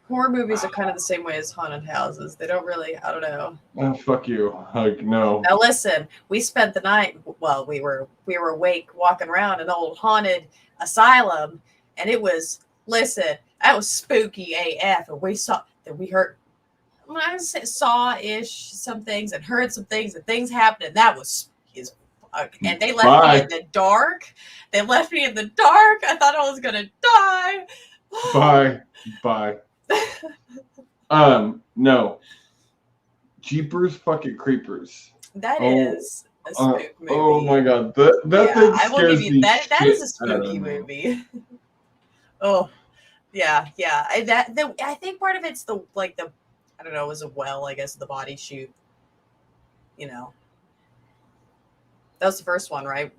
Horror movies are kind of the same way as haunted houses. They don't really, I don't know. Oh, fuck you. Like, no. Now listen, we spent the night, well, we were awake walking around an old haunted asylum, and it was, listen, that was spooky AF, and we heard, when I saw-ish some things and heard some things, and things happened, and that was his fuck. And they left me in the dark. They left me in the dark. I thought I was gonna die. Bye. No. Jeepers fucking Creepers. That is a spook movie. Oh my god, that thing I will give scares you the that. That shit is a out of spooky me. movie. Oh, yeah. I think part of it's the I don't know, it was a well, I guess the body shoot. You know, that was the first one, right?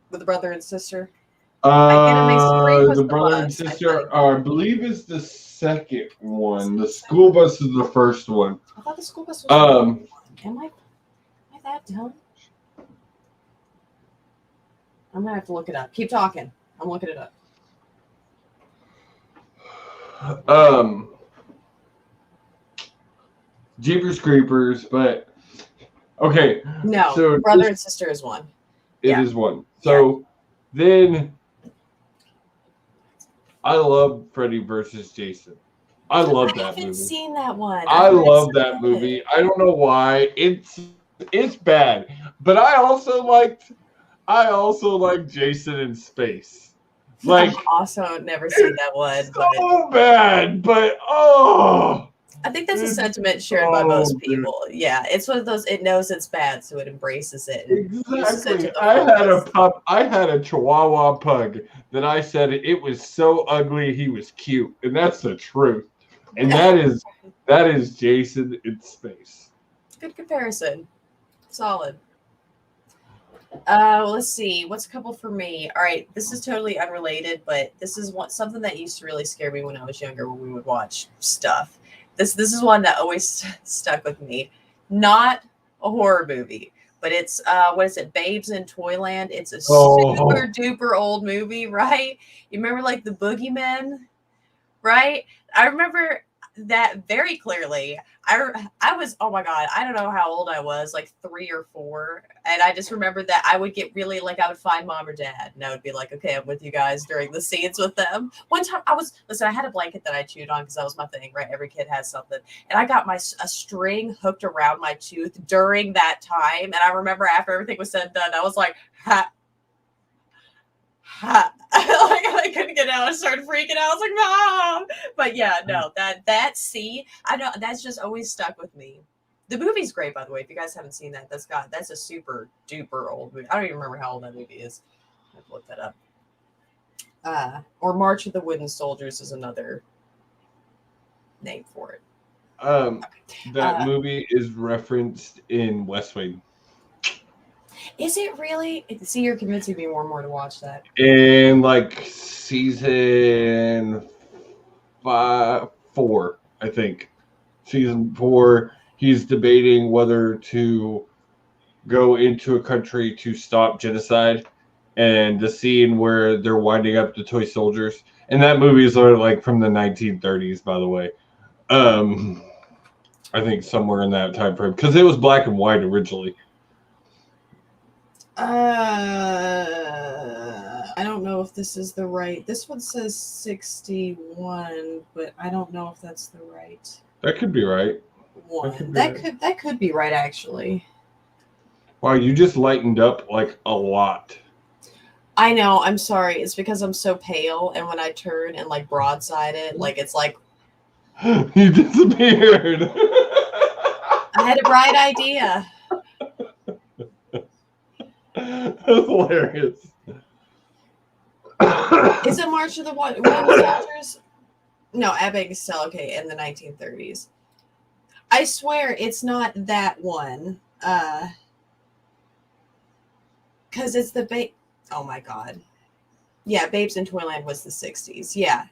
With the brother and sister. The brother and sister, I believe, is the second one. The school bus is the first one. I thought the school bus was Am I that dumb? I'm gonna have to look it up. Keep talking. I'm looking it up. Jeepers Creepers, but okay. No, so brother and sister is one. It is one. So then I love Freddy versus Jason. I love that movie. I haven't seen that one. I love that movie. I don't know why. It's bad. But I also like Jason in Space. Like, I've also never seen that one. So bad, but oh, I think that's a sentiment shared by most dude. people. Yeah, it's one of those. It knows it's bad, so it embraces it. Exactly. I had a Chihuahua pug that I said it was so ugly he was cute, and that's the truth. And that is Jason in Space. Good comparison. Solid. Let's see. What's a couple for me? All right, this is totally unrelated, but this is something that used to really scare me when I was younger when we would watch stuff. This is one that always stuck with me. Not a horror movie, but it's what is it? Babes in Toyland. It's a super duper old movie, right? You remember like the Boogeymen, right? I remember that very clearly. I was, oh my god, I don't know how old I was, like 3 or 4, and I just remember that I would get really I would find mom or dad, and I would be like, okay, I'm with you guys during the scenes with them. One time I had a blanket that I chewed on because that was my thing, right? Every kid has something, and I got a string hooked around my tooth during that time, and I remember after everything was said and done, I was like, ha. I couldn't get out. I started freaking out. I was like, Mom. But yeah, no, I know that's just always stuck with me. The movie's great, by the way. If you guys haven't seen that, that's a super duper old movie. I don't even remember how old that movie is. I have to look that up. Or March of the Wooden Soldiers is another name for it. That movie is referenced in West Wing. Is it really? See, you're convincing me more and more to watch that. In like season 4, I think. Season 4, he's debating whether to go into a country to stop genocide, and the scene where they're winding up the toy soldiers. And that movie is like from the 1930s, by the way. I think somewhere in that time frame, because it was black and white originally. I don't know if this is the right. This one says 61, but I don't know if that's the right That could be right. one. That could be right, actually. Wow, you just lightened up like a lot. I know. I'm sorry. It's because I'm so pale, and when I turn and like broadside it, like it's like You disappeared. I had a bright idea. That's hilarious. Is it March of the Wooden Soldiers? No, Abbott Costello. Okay, in the 1930s. I swear it's not that one. Because it's the oh my god. Yeah, Babes in Toyland was the 60s. Yeah.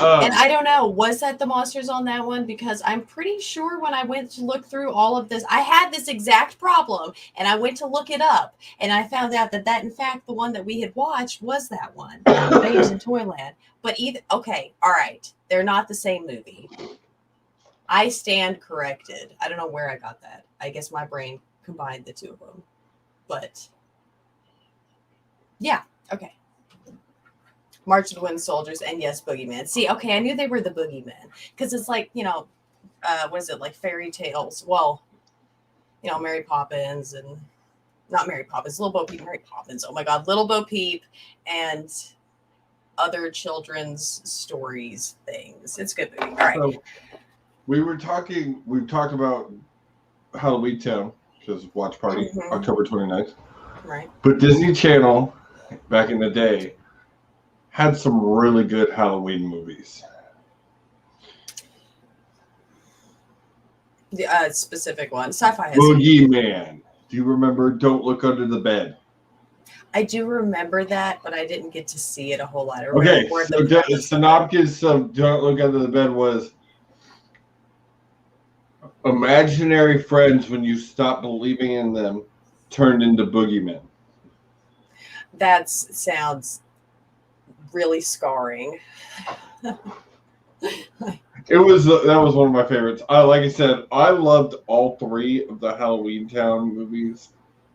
And I don't know, was that the monsters on that one? Because I'm pretty sure when I went to look through all of this, I had this exact problem, and I went to look it up, and I found out that in fact, the one that we had watched was that one, Babes in Toyland. But okay, all right, they're not the same movie. I stand corrected. I don't know where I got that. I guess my brain combined the two of them. But yeah, okay. March of the Wooden Soldiers, and yes, Boogeyman. See, okay, I knew they were the Boogeymen because it's like, what is it, like fairy tales? Well, Mary Poppins and not Mary Poppins, Little Bo Peep, Mary Poppins. Oh my God, Little Bo Peep and other children's stories things. It's a good movie. All right. So we've talked about Halloween Town because watch party October 29th. Right. But Disney Channel back in the day had some really good Halloween movies. The specific one. Sci-fi has Boogeyman. Do you remember Don't Look Under the Bed? I do remember that, but I didn't get to see it a whole lot. Okay, so the synopsis of Don't Look Under the Bed was imaginary friends, when you stop believing in them, turned into boogeymen. That sounds really scarring. That was one of my favorites. Like I said, I loved all three of the Halloween Town movies.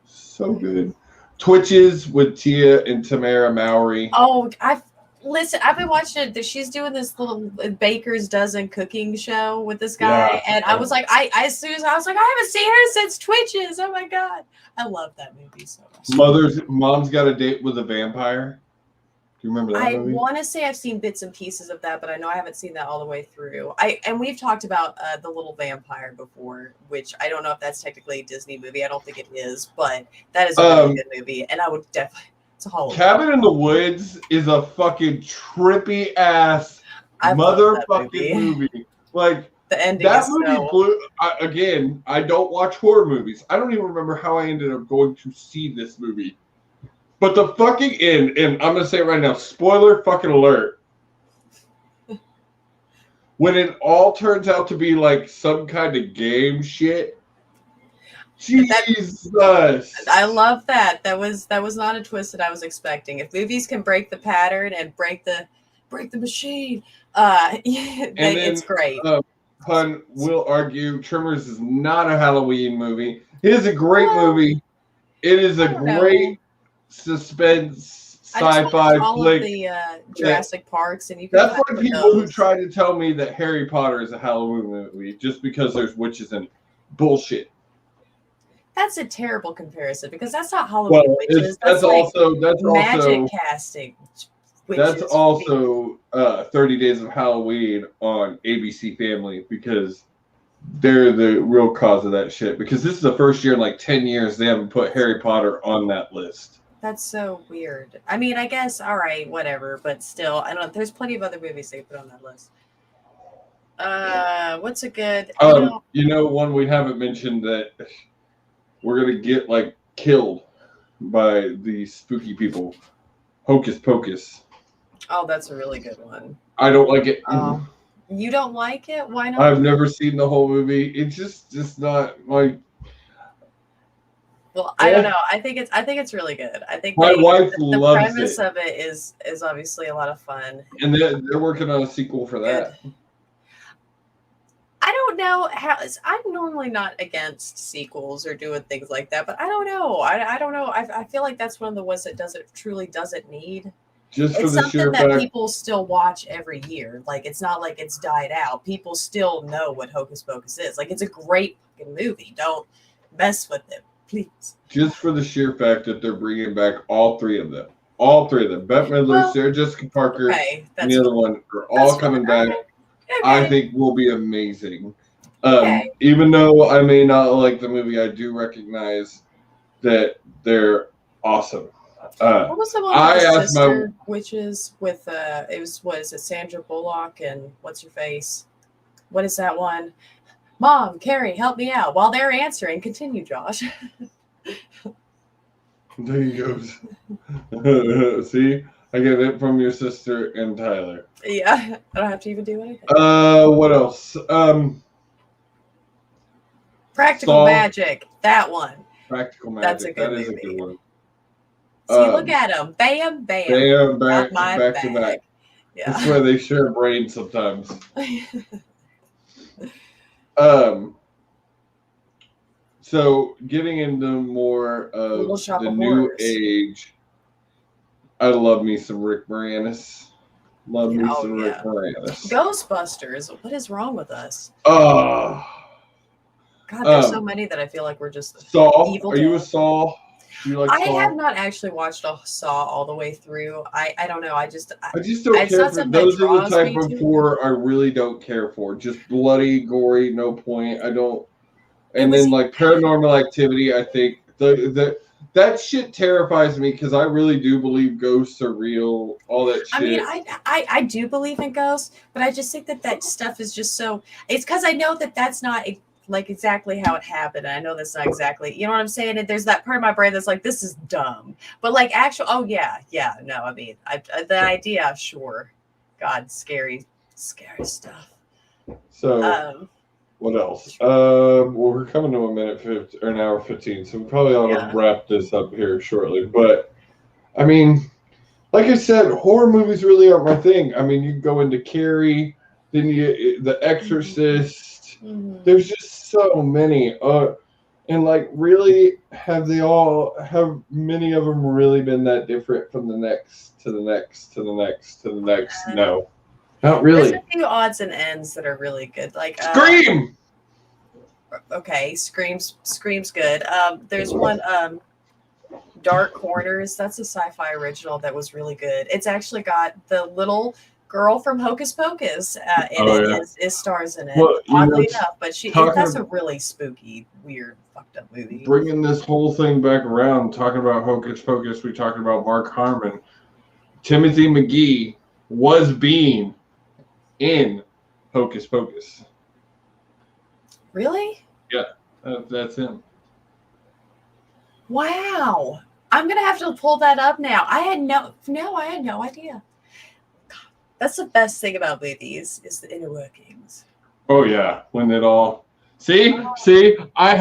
So good. Twitches with Tia and Tamara Mowry. Oh, I've been watching it. She's doing this little Baker's Dozen cooking show with this guy, and I was like, as soon as I was like, I haven't seen her since Twitches. Oh my God, I love that movie so much. Mom's Got a Date with a Vampire. Do you remember that movie? I want to say I've seen bits and pieces of that, but I know I haven't seen that all the way through. And we've talked about The Little Vampire before, which I don't know if that's technically a Disney movie. I don't think it is, but that is a really good movie, and I would definitely. It's a Halloween. Cabin in the Woods is a fucking trippy ass motherfucking movie. Like the ending. That movie blew. Again, I don't watch horror movies. I don't even remember how I ended up going to see this movie. But the fucking end, and I'm gonna say it right now, spoiler fucking alert. When it all turns out to be like some kind of game shit. Jesus. I love that. That was not a twist that I was expecting. If movies can break the pattern and break the machine, it's great. Pun will argue Tremors is not a Halloween movie. It is a great movie. It is a great suspense sci-fi flick. Of the Jurassic Parks, and you. That's like people who try to tell me that Harry Potter is a Halloween movie just because there's witches in it. Bullshit. That's a terrible comparison because that's not Halloween witches. That's also magic casting. Witches. That's also 30 Days of Halloween on ABC Family because they're the real cause of that shit. Because this is the first year in like 10 years they haven't put Harry Potter on that list. That's so weird. I mean, I guess, all right, whatever. But still, I don't know. There's plenty of other movies they put on that list. What's a good... one we haven't mentioned that we're going to get like killed by these spooky people. Hocus Pocus. Oh, that's a really good one. I don't like it. You don't like it? Why not? I've never seen the whole movie. It's just not like. Well, I don't know. I think it's really good. I think my wife loves it. The premise of it is obviously a lot of fun. And they're working on a sequel for that. I don't know how. I'm normally not against sequels or doing things like that, but I don't know. I don't know. I feel like that's one of the ones that truly doesn't need. Just for it's the something sheer that fact. People still watch every year. Like it's not like it's died out. People still know what Hocus Pocus is. Like it's a great fucking movie. Don't mess with it, please. Just for the sheer fact that they're bringing back all three of them. All three of them. Bette Midler, Sarah Jessica Parker, and the other one are all coming back. Okay. I think will be amazing. Even though I may not like the movie, I do recognize that they're awesome. What was the one with the sister witches with what is it, Sandra Bullock and what's her face? What is that one? Mom, Carrie, help me out. While they're answering, continue, Josh. There he goes. See? I get it from your sister and Tyler. Yeah, I don't have to even do anything. What else? Practical Saw. Magic. That one. Practical Magic. That's a good That is a movie. good one. See, look at them. Bam, bam. Bam, Not my back bag. to back. Yeah. That's why they share brains sometimes. So getting into more Little of Shop the of new Horrors. age, I love me some Rick Moranis. Love me Oh, some Rick yeah. Moranis. Ghostbusters. What is wrong with us? Oh, God, there's so many that I feel like we're just Saw. Evil Are you a Dead. Saw? Do you like I Saw? have not actually watched a Saw all the way through. I don't know. I just don't it's care not for something that those. Are the draws type me of to it. horror I really don't care for. Just bloody, gory, no point. I don't. And was- then like Paranormal Activity, I think that shit terrifies me because I really do believe ghosts are real. All that shit. I mean, I do believe in ghosts, but I just think that stuff is just so. It's because I know that that's not like exactly how it happened. I know that's not exactly. You know what I'm saying? And there's that part of my brain that's like, this is dumb. But like, actual. Oh yeah. No. I mean, the idea, sure. God, scary stuff. So. What else? Well, we're coming to an hour 15, so we probably ought to wrap this up here shortly. But I mean, like I said, horror movies really aren't my thing. I mean, you go into Carrie, then The Exorcist. Mm-hmm. There's just so many. And like, really, have many of them really been that different from the next to the next to the next to the next? No. Not really. There's a few odds and ends that are really good. Like Scream. Okay, Scream's good. There's one Dark Corners. That's a sci-fi original that was really good. It's actually got the little girl from Hocus Pocus in it. Yeah. Is stars in it. Well, oddly enough, but that's a really spooky, weird, fucked up movie. Bringing this whole thing back around, talking about Hocus Pocus, we talked about Mark Harmon. Timothy McGee was Bean in Hocus Pocus. Really? Yeah, that's him. Wow. I'm gonna have to pull that up now. I had no idea. God, that's the best thing about movies is the inner workings. Oh yeah, when it all see, I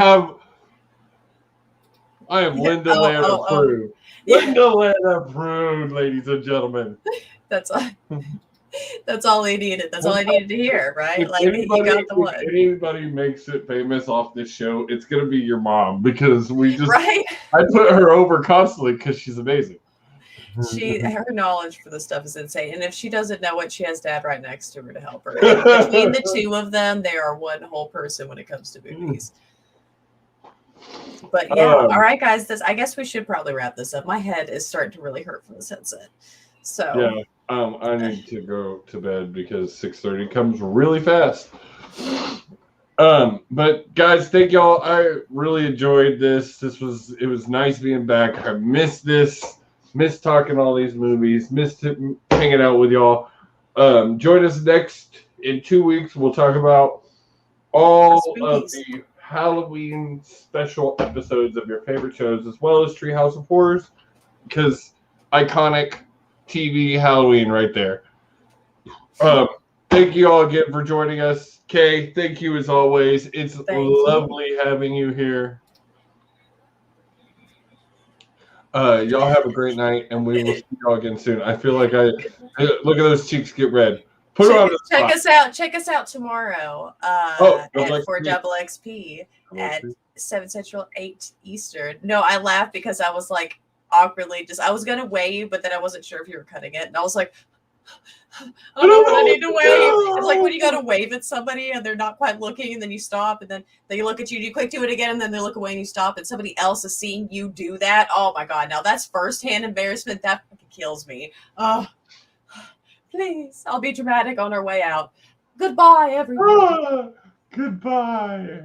am Linda Land approved. Linda Land approved, ladies and gentlemen. That's all. That's all I needed. That's all I needed to hear, right? If like you got the one. If anybody makes it famous off this show, it's gonna be your mom because we just right. I put her over constantly because she's amazing. Her knowledge for this stuff is insane, and if she doesn't know it, she has Dad right next to her to help her. Between the two of them, they are one whole person when it comes to movies. But yeah, all right, guys. I guess we should probably wrap this up. My head is starting to really hurt from this headset. So yeah. I need to go to bed because 6:30 comes really fast. But guys, thank y'all. I really enjoyed this. It was nice being back. I missed this. Missed talking all these movies. Missed hanging out with y'all. Join us next in 2 weeks. We'll talk about all of the Halloween special episodes of your favorite shows, as well as Treehouse of Horrors, because iconic TV Halloween right there. Thank you all again for joining us. Kay, thank you as always. It's lovely having you here. Y'all have a great night, and we will see y'all again soon. I feel like look at those cheeks get red. Check us out tomorrow for Double XP at 7 Central, 8 Eastern. No, I laughed because I was like awkwardly I was gonna wave, but then I wasn't sure if you were cutting it, and I was like, I don't know what I need to wave. It's like when you go to wave at somebody and they're not quite looking, and then you stop, and then they look at you, and you quick do it again, and then they look away and you stop, and somebody else is seeing you do that. Oh my God, now that's firsthand embarrassment. That fucking kills me. Oh, please, I'll be dramatic on our way out. Goodbye, everyone. Goodbye.